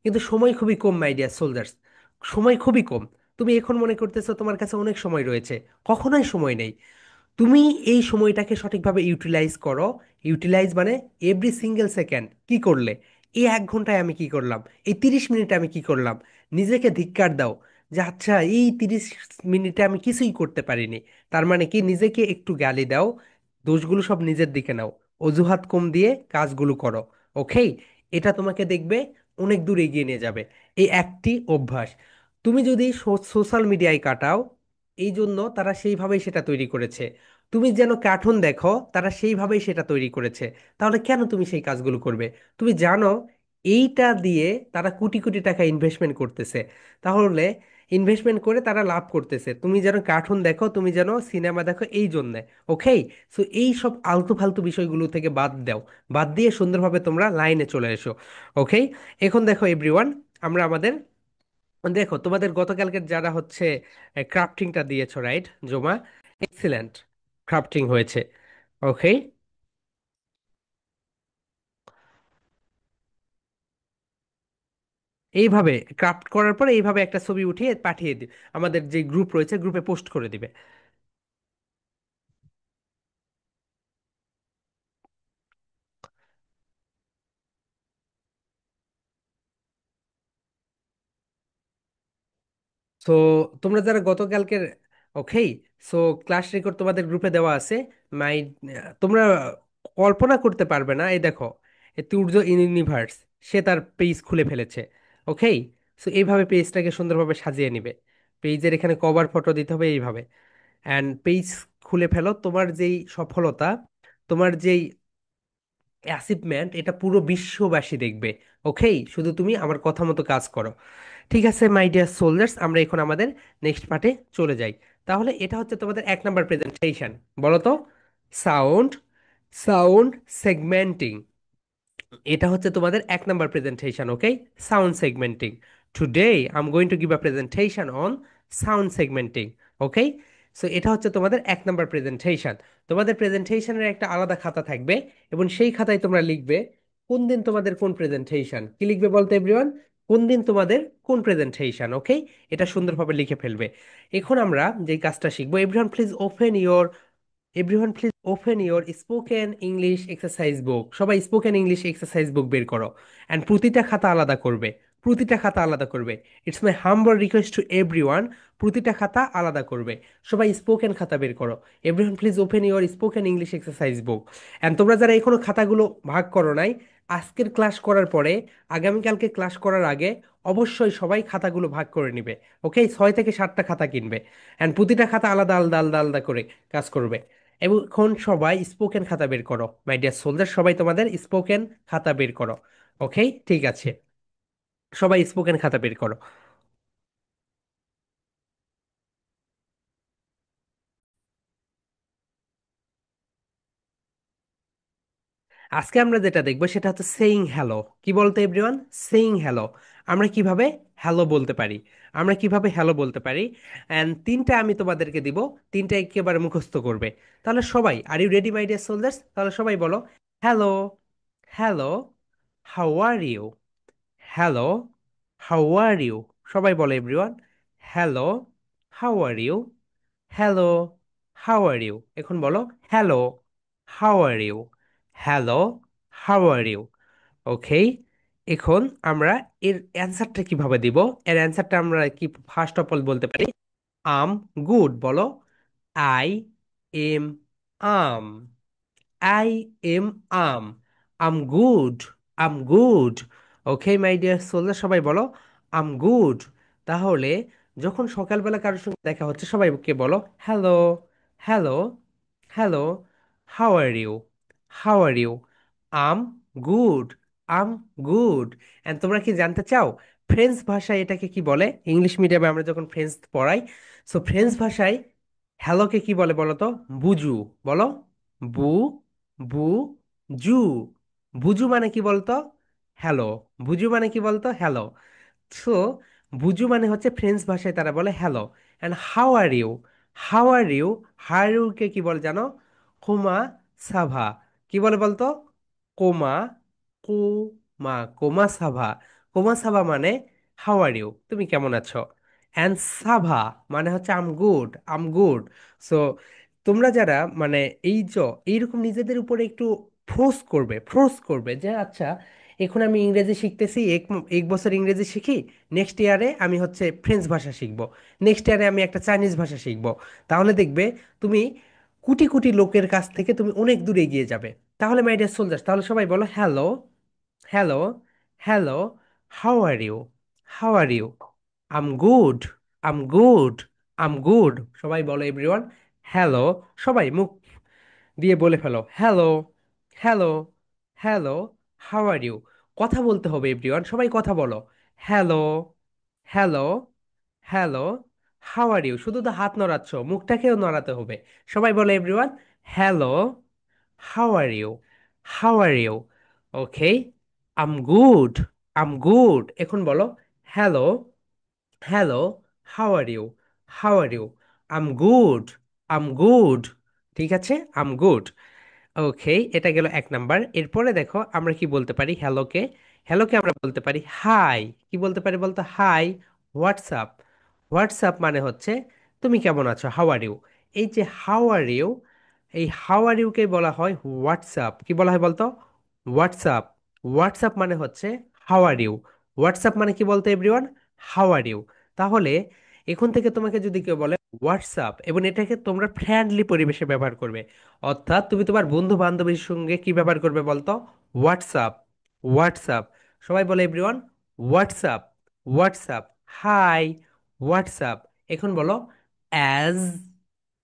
কিন্তু সময় খুবই কম মাই ডিয়ার সোলজার্স, সময় খুবই কম। তুমি এখন মনে করতেছো তোমার কাছে অনেক সময় রয়েছে, কখনোই সময় নেই। তুমি এই সময়টাকে সঠিকভাবে ইউটিলাইজ করো। ইউটিলাইজ মানে এভরি সিঙ্গেল সেকেন্ড কি করলে, এই 1 ঘন্টায় আমি কি করলাম, এই 30 মিনিটে আমি কি করলাম। নিজেকে ধিক্কার দাও যে আচ্ছা, এই 30 মিনিটে আমি কিছুই করতে পারিনি। তার মানে কি, নিজেকে একটু গালি দাও, দোষগুলো সব নিজের দিকে নাও, অজুহাত কম দিয়ে কাজগুলো করো, ওকে? এটা তোমাকে দেখবে অনেক দূর এগিয়ে নিয়ে যাবে, এই একটি অভ্যাস। তুমি যদি সোশ্যাল মিডিয়ায় কাটাও, এই জন্য তারা সেইভাবেই সেটা তৈরি করেছে। তুমি যেন কার্টুন দেখো, তারা সেইভাবেই সেটা তৈরি করেছে। তাহলে কেন তুমি সেই কাজগুলো করবে? তুমি জানো এইটা দিয়ে তারা কোটি কোটি টাকা ইনভেস্টমেন্ট করতেছে। তাহলে ইনভেস্টমেন্ট করে তারা লাভ করতেছে, তুমি যেন কার্টুন দেখো, তুমি যেন সিনেমা দেখো, এই জন্যে, ওকে? সো এই সব আলতু ফালতু বিষয়গুলো থেকে বাদ দাও, বাদ দিয়ে সুন্দরভাবে তোমরা লাইনে চলে এসো, ওকে? এখন দেখো এভরিওয়ান, আমরা আমাদের, দেখো তোমাদের গতকালকের যারা হচ্ছে ক্রাফটিংটা দিয়েছো, রাইট জোমা? এক্সিলেন্ট ক্রাফটিং হয়েছে, ওকে? এইভাবে ক্রাফট করার পর এইভাবে একটা ছবি উঠিয়ে পাঠিয়ে দিই, আমাদের যে গ্রুপ রয়েছে গ্রুপে পোস্ট করে দিবে। সো তোমরা যারা গতকালকের, ওকে, সো ক্লাস রেকর্ড তোমাদের গ্রুপে দেওয়া আছে। মাই, তোমরা কল্পনা করতে পারবে না, এই দেখো, এই তুর্য ইউনিভার্স, সে তার পেজ খুলে ফেলেছে, ওকে? সো এইভাবে পেজটাকে সুন্দরভাবে সাজিয়ে নিবে। পেজের এখানে কভার ফটো দিতে হবে এইভাবে। অ্যান্ড পেজ খুলে ফেলো, তোমার যেই সফলতা, তোমার যেই অ্যাচিভমেন্ট, এটা পুরো বিশ্ববাসী দেখবে, ওকে? শুধু তুমি আমার কথা মতো কাজ করো। ঠিক আছে মাই ডিয়ার সোলজার্স, আমরা এখন আমাদের নেক্সট পার্টে চলে যাই। তাহলে এটা হচ্ছে তোমাদের 1 নাম্বার প্রেজেন্টেশন। বলো তো, সাউন্ড, সাউন্ড সেগমেন্টিং, এটা হচ্ছে তোমাদের 1 number presentation. Okay, sound segmenting. Today I am going to give a presentation on sound segmenting. Okay, so এটা হচ্ছে তোমাদের 1 নাম্বার প্রেজেন্টেশন। তোমাদের প্রেজেন্টেশনের একটা আলাদা খাতা থাকবে এবং সেই খাতায় তোমরা লিখবে কোন দিন তোমাদের কোন প্রেজেন্টেশন। কি লিখবে বলতে এভরিওয়ান? কোন দিন তোমাদের কোন প্রেজেন্টেশন। ওকে, এটা সুন্দরভাবে লিখে ফেলবে। এখন আমরা যে কাজটা শিখবো, everyone please open your, everyone please open your spoken English exercise book. সবাই স্পোকেন ইংলিশ এক্সারসাইজ বুক বের করো। অ্যান্ড প্রতিটা খাতা আলাদা করবে, প্রতিটা খাতা আলাদা করবে। It's my humble request to everyone, প্রতিটা খাতা আলাদা করবে। সবাই স্পোকেন খাতা বের করো। Everyone please open your spoken English exercise book. And তোমরা যারা এখনো খাতাগুলো ভাগ করো নাই, আজকের ক্লাস করার পরে আগামীকালকে ক্লাস করার আগে অবশ্যই সবাই খাতাগুলো ভাগ করে নিবে। ওকে, 6 থেকে 7টা খাতা কিনবে অ্যান্ড প্রতিটা খাতা আলাদা আলাদা আলাদা আলাদা করে কাজ করবে। এবং এখন সবাই স্পোকেন খাতা বের করো, মাই ডিয়ার সোলজার, সবাই তোমাদের স্পোকেন খাতা বের করো। ওকে, ঠিক আছে, সবাই স্পোকেন খাতা বের করো। আজকে আমরা যেটা দেখবো সেটা হচ্ছে সেইং হ্যালো। কি বলতে এভরিওয়ান? Saying hello. আমরা কিভাবে হ্যালো বলতে পারি, আমরা কিভাবে হ্যালো বলতে পারি। অ্যান্ড তিনটা আমি তোমাদেরকে দিব, তিনটা একেবারে মুখস্থ করবে। তাহলে সবাই, are you ready my dear soldiers? তাহলে সবাই বলো hello, hello, how are you, hello, how are you. সবাই বলো everyone, hello, how are you, hello, how are you. এখন বলো hello, how are you, hello, how are you. Okay, এখন আমরা এর অ্যান্সারটা কিভাবে দিব? এর অ্যান্সারটা আমরা কি ফার্স্ট অফ অল বলতে পারি, আম গুড। বলো I am I'm, I am I'm, I'm good, I'm good. Okay my dear soldier, সবাই বলো আম গুড। তাহলে যখন সকালবেলা কারোর সঙ্গে দেখা হচ্ছে সবাইকে বলো hello, hello, hello, how are you, how are you, I'm good, I'm good. And তোমরা কি জানতে চাও ফ্রেঞ্চ ভাষায় এটাকে কি বলে? ইংলিশ মিডিয়ামে আমরা যখন ফ্রেঞ্চ পড়াই, সো ফ্রেঞ্চ ভাষায় হ্যালোকে কি বলে বলো তো? বুজু। বলো বু, বু, জু। বুজু মানে কি বলতো? হ্যালো। বুজু মানে কি বলতো? হ্যালো। সো বুজু মানে হচ্ছে ফ্রেঞ্চ ভাষায় তারা বলে hello. And how are you, how are you, how ইউকে কি বলে জানো? কোমা সাভা। কি বলে বলতো? কোমা, কোমা, কোমা সাভা। কোমা সাভা মানে হাউ আর ইউ, তুমি কেমন আছো। অ্যান্ড সাভা মানে হচ্ছে I'm good, I'm good. So তোমরা যারা মানে এই যে এইরকম নিজেদের উপরে একটু ফোর্স করবে, ফোর্স করবে যে আচ্ছা এখন আমি ইংরেজি শিখতেছি, এক বছর ইংরেজি শিখি, নেক্সট ইয়ারে আমি হচ্ছে ফ্রেঞ্চ ভাষা শিখবো, নেক্সট ইয়ারে আমি একটা চাইনিজ ভাষা শিখবো। তাহলে দেখবে তুমি কোটি কোটি লোকের কাছ থেকে তুমি অনেক দূরে এগিয়ে যাবে। তাহলে মাই ডিয়ার সোলজার্স, তাহলে সবাই বলো hello, hello, hello, how are you, how are you, I'm good, I'm good, I'm good. সবাই বলো এভরিওয়ান হ্যালো। সবাই মুখ দিয়ে বলে ফেলো hello, hello, hello, how are you. কথা বলতে হবে এভরিওয়ান, সবাই কথা বলো hello, hello, hello, how are you. শুধু তো হাত নড়াচ্ছ, মুখটাকেও নড়াতে হবে। সবাই বলো everyone hello, how are you, how are you. Okay, I'm good, I'm good. এখন বলো hello, hello, how are you, how are you, I'm good, I'm good. ঠিক আছে, আম গুড। ওকে, এটা গেল 1 নাম্বার। এরপরে দেখো আমরা কি বলতে পারি হ্যালোকে। হ্যালোকে আমরা বলতে পারি হাই। কি বলতে পারি বলতো? হাই। হোয়াটসঅ্যাপ, হোয়াটসঅ্যাপ মানে হচ্ছে তুমি কেমন আছো, হাউ আর ইউ। এই যে হাউ আর ইউ, এই হাউ আর ইউকে বলা হয় হোয়াটসঅ্যাপ। কি বলা হয় বলতো? হোয়াটসঅ্যাপ। হোয়াটসঅ্যাপ মানে হচ্ছে হাউ আর ইউ। হোয়াটসঅ্যাপ মানে কি বলতো এভরিওয়ান? How are you. তাহলে এখন থেকে তোমাকে যদি কেউ বলে হোয়াটসঅ্যাপ, এবং এটাকে তোমরা ফ্রেন্ডলি পরিবেশে ব্যবহার করবে, অর্থাৎ তুমি তোমার বন্ধু বান্ধবীর সঙ্গে কি ব্যবহার করবে বলতো? WhatsApp, WhatsApp. সবাই বলে everyone WhatsApp, WhatsApp. Hi, WhatsApp. এখন বলো অ্যাজ,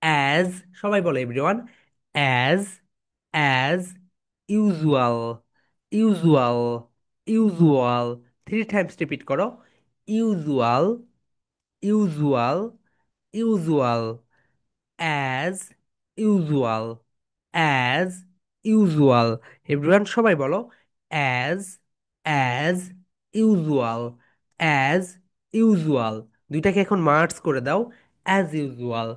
অ্যাজ। সবাই বলো everyone as, as usual, usual, usual. 3 times repeat করো usual, usual, usual, as usual, as usual. Everyone সবাই বলো as, as usual, as usual. দুইটাকে এখন মার্জ করে দাও, অ্যাজ ইউজুয়াল।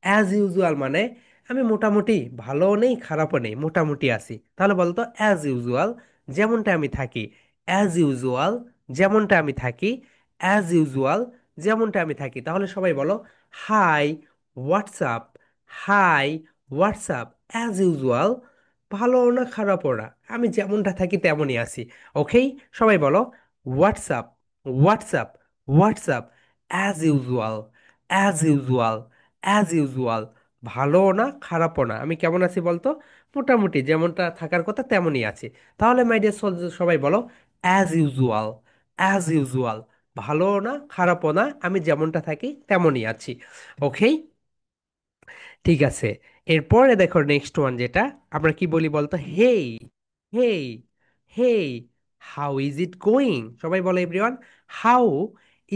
অ্যাজ ইউজুয়াল মানে আমি মোটামুটি ভালোও নেই খারাপও নেই, মোটামুটি আছি। তাহলে বলতো অ্যাজ ইউজুয়াল, যেমনটা আমি থাকি। অ্যাজ ইউজুয়াল, যেমনটা আমি থাকি। অ্যাজ ইউজুয়াল, যেমনটা আমি থাকি। তাহলে সবাই বলো high WhatsApp, hi WhatsApp, as usual, ভালো না খারাপও না, আমি যেমনটা থাকি তেমনই আছি। ওকেই, সবাই বলো WhatsApp, WhatsApp, WhatsApp, as usual, as usual, as usual, ভালো না খারাপও না, আমি কেমন আছি বলতো, মোটামুটি যেমনটা থাকার কথা তেমনই আছি। তাহলে মাই ডিয়ার সোলজার সবাই বলো অ্যাজ ইউজুয়াল, অ্যাজ ইউজুয়াল, ভালো না খারাপও না, আমি যেমনটা থাকি তেমনই আছি। ওকেই, ঠিক আছে। এরপরে দেখো নেক্সট ওয়ান যেটা আমরা কি বলি বলতো, hey, hey, hey, how is it going. সবাই বলো everyone, how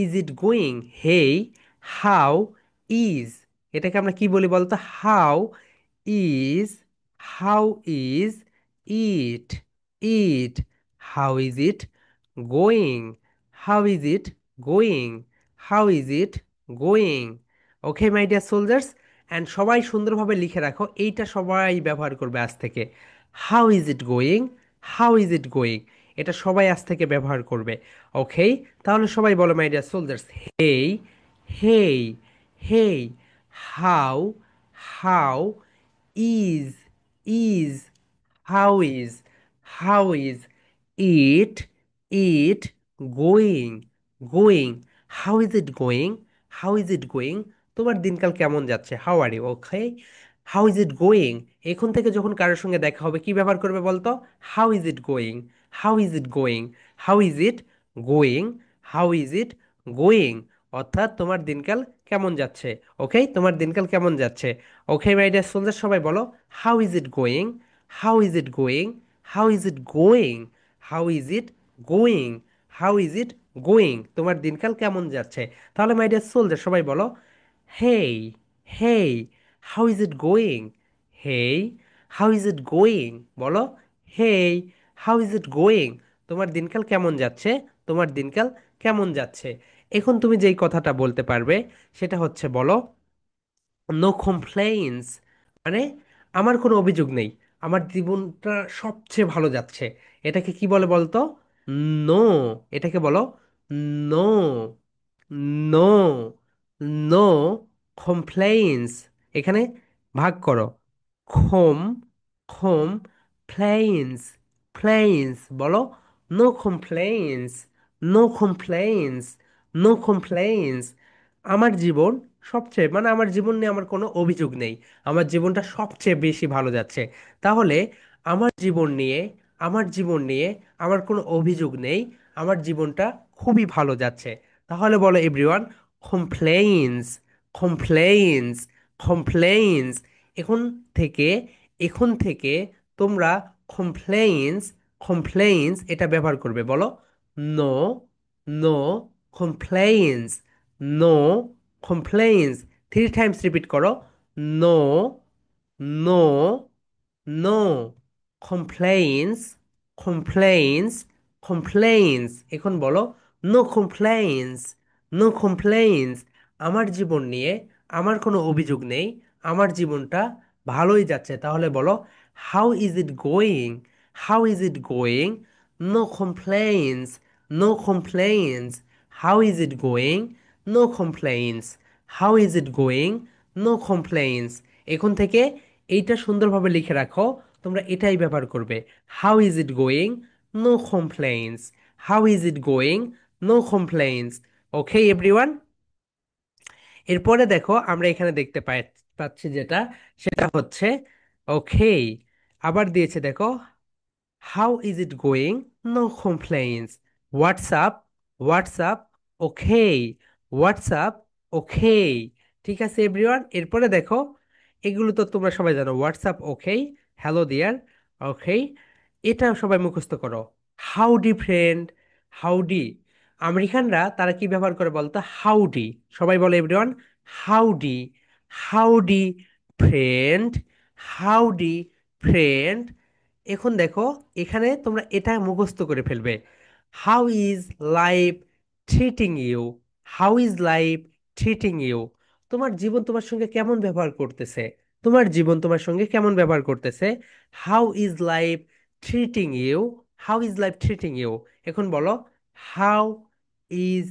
is it going. Hey, how is, এটাকে আমরা কি বলি বলতো, how is, how is it, it, how is it going, how is it going, how is it going. Okay my dear soldiers, and সবাই সুন্দরভাবে লিখে রাখো, এইটা সবাই ব্যবহার করবে আজ থেকে। How is it going, how is it going, এটা সবাই আজ থেকে ব্যবহার করবে। ওকে, তাহলে সবাই বলো my dear soldiers, hey, hey, hey, how, how is, is, how is, how is, it, it, going, going, how is it going, how is it going, তোমার দিনকাল কেমন যাচ্ছে, how are you. Okay, how is it going, এখন থেকে যখন কারোর সঙ্গে দেখা হবে কি ব্যবহার করবে বলতো, how is it going, how is it going, how is it going, how is it going, অর্থাৎ তোমার দিনকাল কেমন যাচ্ছে। ওকে, তোমার দিনকাল কেমন যাচ্ছে। ওকে মাই ডিয়ার সোলজার সবাই বলো how is it going, how is it going, how is it going, how is it going, how is it going, তোমার দিনকাল কেমন যাচ্ছে। তাহলে মাই ডিয়ার সোলজার সবাই বলো hey, hey, how is it going, hey, how is it going, বলো hey, how is it going, তোমার দিনকাল কেমন যাচ্ছে, তোমার দিনকাল কেমন যাচ্ছে। এখন তুমি যেই কথাটা বলতে পারবে সেটা হচ্ছে বলো নো কমপ্লেইনস, মানে আমার কোনো অভিযোগ নেই, আমার জীবনটা সবচেয়ে ভালো যাচ্ছে। এটাকে কি বলে বলতো, নো, এটাকে বলো নো, নো, নো কমপ্লেইনস। এখানে ভাগ করো, খোম, খোম, প্লেইনস, প্লেইনস, বলো no complaints, no complaints, no complaints, আমার জীবন সবচেয়ে, মানে আমার জীবন নিয়ে আমার কোনো অভিযোগ নেই, আমার জীবনটা সবচেয়ে বেশি ভালো যাচ্ছে। তাহলে আমার জীবন নিয়ে, আমার জীবন নিয়ে আমার কোনো অভিযোগ নেই, আমার জীবনটা খুবই ভালো যাচ্ছে। তাহলে বলো এভরিওয়ান কমপ্লেইনস, কমপ্লেইনস, কমপ্লেইনস। এখন থেকে, এখন থেকে তোমরা কমপ্লেইনস, কমপ্লেইনস এটা ব্যবহার করবে, বলো no, no complaints, no complaints, three times repeat করো, no, no, no complaints, complaints, complaints. এখন বলো নো কমপ্লেইনস, নো কমপ্লেইনস, আমার জীবন নিয়ে আমার কোনো অভিযোগ নেই, আমার জীবনটা ভালোই যাচ্ছে। তাহলে বলো how is it going, how is it going, no complaints, no complaints, how is it going, no complaints, how is it going, no complaints. এখন থেকে এইটা সুন্দরভাবে লিখে রাখো, তোমরা এটাই ব্যবহার করবে, how is it going, no complaints, how is it going, no complaints. Okay everyone, এরপরে দেখো আমরা এখানে দেখতে পাচ্ছি যেটা, সেটা হচ্ছে ওকে, আবার দিয়েছে দেখো how is it going, no complaints, WhatsApp, WhatsApp, okay, WhatsApp, okay. ঠিক আছে এভরিওয়ান, এরপরে দেখো এগুলো তো তোমরা সবাই জানো, হোয়াটসঅ্যাপ ওকে, হ্যালো ডিয়ার, ওকে, এটা সবাই মুখস্থ করো। হাউডি ফ্রেন্ড, হাউডি, আমেরিকানরা তারা কি ব্যবহার করে বলতো, হাউডি। সবাই বলে everyone howdy, howdy friend, howdy friend, এখন দেখো, এখানে তোমরা এটা মুখস্থ করে ফেলবে। How is life treating you? How is life treating you? তোমার জীবন তোমার সঙ্গে কেমন ব্যবহার করতেছে? তোমার জীবন তোমার সঙ্গে কেমন ব্যবহার করতেছে? How is life treating you? How is life treating you? এখন বলো, how is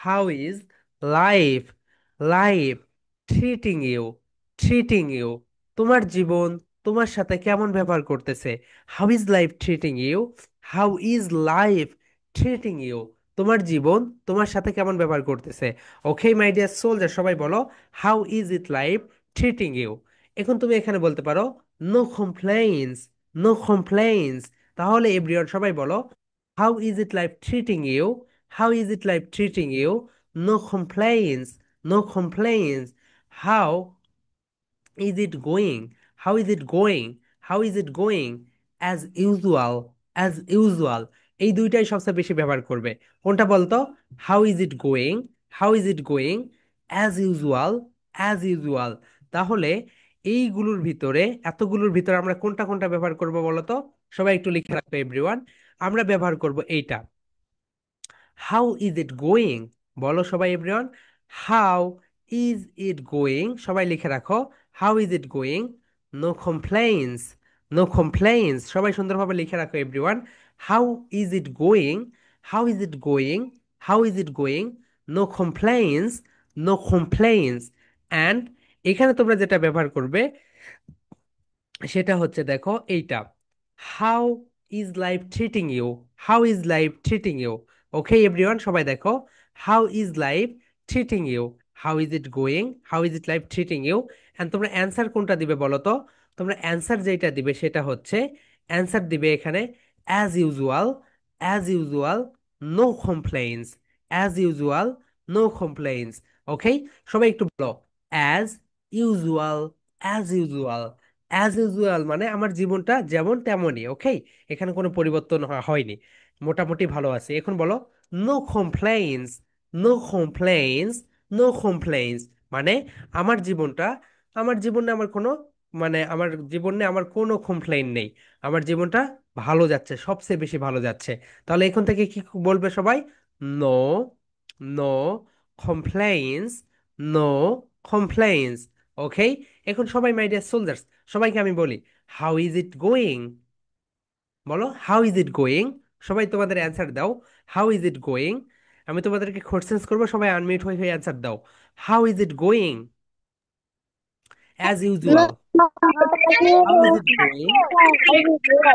how is life life treating you? Treating you? তোমার জীবন তোমার সাথে কেমন ব্যবহার করতেছে? How is life treating you? How is life treating you? তোমার জীবন তোমার সাথে কেমন ব্যবহার করতেছে? ওকে মাই ডিয়ার সোলজার, সবাই বলো, how is it life treating you? এখন তুমি এখানে বলতে পারো, নো কমপ্লেইনস, নো কমপ্লেইনস। তাহলে এভরিওয়ান সবাই বলো, how is it life treating you? How is it life treating you? No complaints, no complaints. How is it going? How is it going? How is it going? As usual, as usual। এই দুইটাই সবচেয়ে বেশি ব্যবহার করবে। কোনটা বলতো? How is it going, how is it going, as usual, as usual. তাহলে এইগুলোর ভিতরে, এতগুলোর ভিতরে আমরা কোনটা কোনটা ব্যবহার করব বলো তো? সবাই একটু লিখে রাখবে এভরিওয়ান। আমরা ব্যবহার করব এইটা, হাউ ইজ ইট গোয়িং। বলো সবাই everyone, how is it going. সবাই লিখে রাখো, how is it going. No complaints, no complaints. সবাই সুন্দরভাবে লিখে রাখো everyone, how is it going, how is it going, how is it going. No complaints, no complaints. And এখানে তোমরা যেটা ব্যবহার করবে সেটা হচ্ছে, দেখো এইটা, how is life treating you? How is life treating you? Okay everyone সবাই দেখো, how is life treating you? How is it going? How is it life treating you? And তোমরা অ্যান্সার কোনটা দিবে বলো তো? তোমরা অ্যান্সার যেটা দিবে সেটা হচ্ছে, অ্যান্সার দিবে এখানে as usual, as usual, no complaints, as usual, no complaints. Okay, সবাই একটু বলো, as usual, as usual. As usual মানে আমার জীবনটা যেমন তেমনই। ওকে, এখানে কোনো পরিবর্তন হয়নি, মোটামুটি ভালো আছে। এখন বলো, no complaints, no complaints, no complaints মানে আমার জীবনটা, আমার জীবনে আমার কোনো, মানে আমার জীবনে আমার কোনো কমপ্লেইন নেই, আমার জীবনটা ভালো যাচ্ছে, সবচেয়ে বেশি ভালো যাচ্ছে। তাহলে এখন থেকে কি বলবে সবাই? No, no complaints, no complaints. Okay, এখন সবাই মাই ডিয়ার সোলজার্স, সবাইকে আমি বলি, হাউ ইজ ইট গোয়িং? বলো, হাউ ইজ ইট গোয়িং? সবাই তোমাদের অ্যান্সার দাও, হাউ ইজ ইট গোয়িং? আমি তোমাদেরকে কোশ্চেন্স করবো, সবাই আনমিউট হয়ে হয়ে অ্যান্সার দাও। How is it going? As No, usual. How is it going? As usual.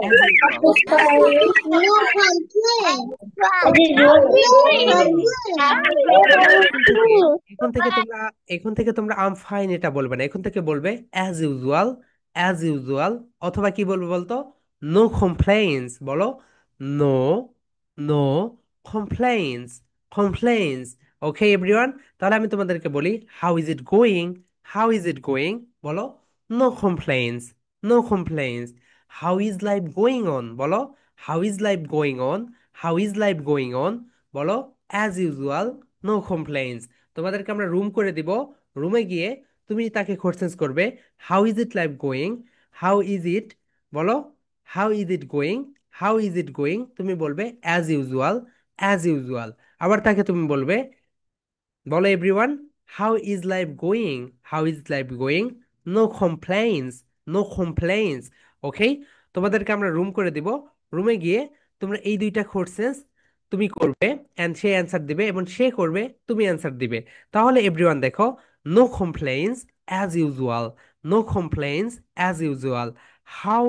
no এখন থেকে, complaint. এখন থেকে তোমরা, এখন থেকে তোমরা আম ফাইন এটা বলবে না, এখন থেকে বলবে অ্যাজ ইউজুয়াল, অ্যাজ ইউজুয়াল। অথবা কি বলবো বলতো? No complaints. বলো, no, no complaints, complaints. Okay everyone, তাহলে আমি তোমাদেরকে বলি, how is it going? How is it going? বলো, no complaints, no complaints. How is life going on? বলো, how is life going on? How is life going on? বলো, as usual, no complaints. তোমাদেরকে আমরা room করে দিব, রুমে গিয়ে তুমি তাকে কোশ্চেন্স করবে, how is it life going? How is it? বলো, how is it going? How is it going? তুমি বলবে অ্যাজ ইউজুয়াল, অ্যাজ ইউজুয়াল। আবার তাকে তুমি বলবে, বলো everyone, how is life going? How is life going? No complaints, no complaints. Okay, তোমাদেরকে আমরা রুম করে দিব, রুমে গিয়ে তোমরা এই দুইটা কোশ্চেন্স তুমি করবে, অ্যান্ড সে অ্যান্সার দিবে, এবং সে করবে, তুমি অ্যান্সার দিবে। তাহলে এভরিওয়ান দেখো, no complaints, as usual, no complaints, as usual. How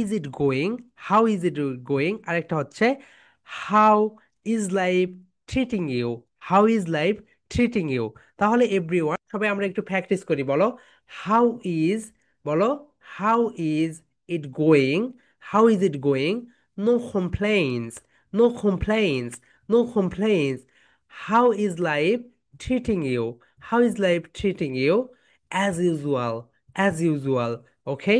is it going? How is it going? আরেকটা হচ্ছে, how is life treating you? How is life treating you? তাহলে এভরিওয়ান সবাই আমরা একটু প্র্যাকটিস করি। বলো, হাউ ইজ, বলো, how is it going? How is it going? No complaints, no complaints, no complaints. How is life treating you? How is life treating you? As usual, as usual. ওকে,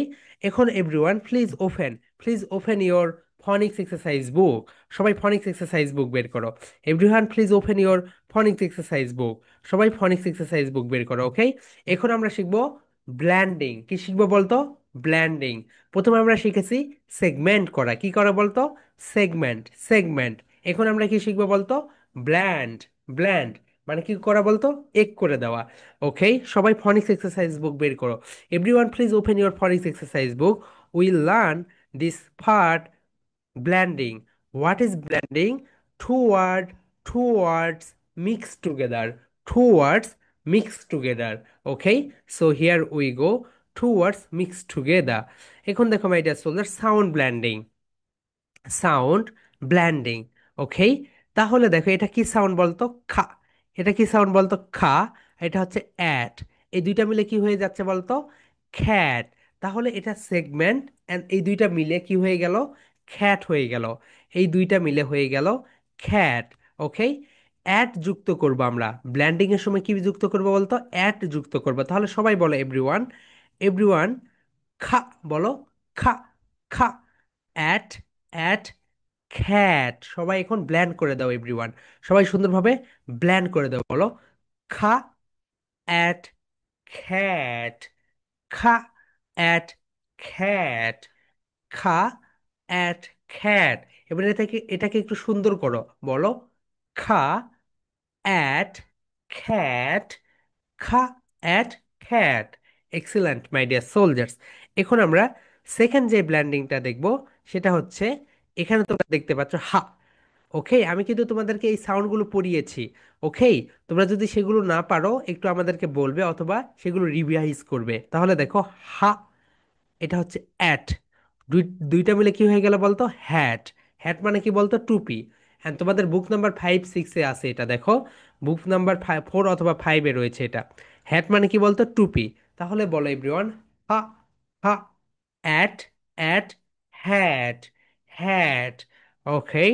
এখন everyone please open, please open your ফনিক্স exercise book. সবাই ফনিক্স exercise বুক বের করো। Everyone please open your ফনিক্স exercise book. সবাই ফনিক্স exercise বুক বের করো। ওকে, এখন আমরা শিখবো ব্ল্যান্ডিং। কি শিখবো বলতো? ব্ল্যান্ডিং। প্রথমে আমরা শিখেছি সেগমেন্ট করা, কি করা বলতো? Segment, segment. এখন আমরা কি শিখবো বলতো? ব্ল্যান্ড, ব্ল্যান্ড মানে কি করা বলতো? এক করে দেওয়া। ওকে, সবাই ফনিক্স এক্সারসাইজ বুক বের করো। Everyone please open your ফনিক্স exercise book. Will learn this part, blending. What is blending? Two words mixed together. Two words mixed together. Okay, so here we go. Two words mixed together. এখন দেখো my dear soldier, sound blending, sound blending. Okay, তাহলে দেখো এটা কি sound বলতো? খা। এটা কি সাউন্ড বলতো? খা। এটা হচ্ছে অ্যাট। এই দুইটা মিলে কি হয়ে যাচ্ছে বলতো? খ্যাট। তাহলে এটা সেগমেন্ট অ্যান্ড এই দুইটা মিলে কি হয়ে গেল? খ্যাট হয়ে গেল। এই দুইটা মিলে হয়ে গেল খ্যাট। ওকে, অ্যাট যুক্ত করবো আমরা ব্ল্যান্ডিং এর সময়। কি যুক্ত করবো বলতো? অ্যাট যুক্ত করবো। তাহলে সবাই বলো এভরিওয়ান, এভরিওয়ান খা বলো, খা, খা। At, at, খ্যাট। সবাই এখন ব্ল্যান্ড করে দাও এভরিওয়ান, সবাই সুন্দরভাবে ব্ল্যান্ড করে দাও, বলো খা, অ্যাট, খ্যাট, খা, অ্যাট, খ্যাট, খা, অ্যাট, খ্যাট। এবার এটাকে একটু সুন্দর করো, বলো খা, অ্যাট, খ্যাট, খা, at, cat. Excellent my dear soldiers. এখন আমরা সেকেন্ড যে ব্ল্যান্ডিংটা দেখব সেটা হচ্ছে, এখানে তোমরা দেখতে পাচ্ছ হা। ওকে, আমি কিন্তু তোমাদেরকে এই সাউন্ডগুলো পড়িয়েছি। ওকে, তোমরা যদি সেগুলো না পারো একটু আমাদেরকে বলবে অথবা সেগুলো রিভাইজ করবে। তাহলে দেখো হা, এটা হচ্ছে অ্যাট। দুইটা মিলে কি হয়ে গেল বলতো? হ্যাট। হ্যাট মানে কি বলতো? টুপি। হ্যাঁ, তোমাদের বুক নাম্বার 5, 6-এ আছে এটা, দেখো বুক নাম্বার 4 অথবা 5-এ রয়েছে এটা। হ্যাট মানে কি বলতো? টুপি। তাহলে বলো everyone, ha, ha, at, at, hat, hat. Okay,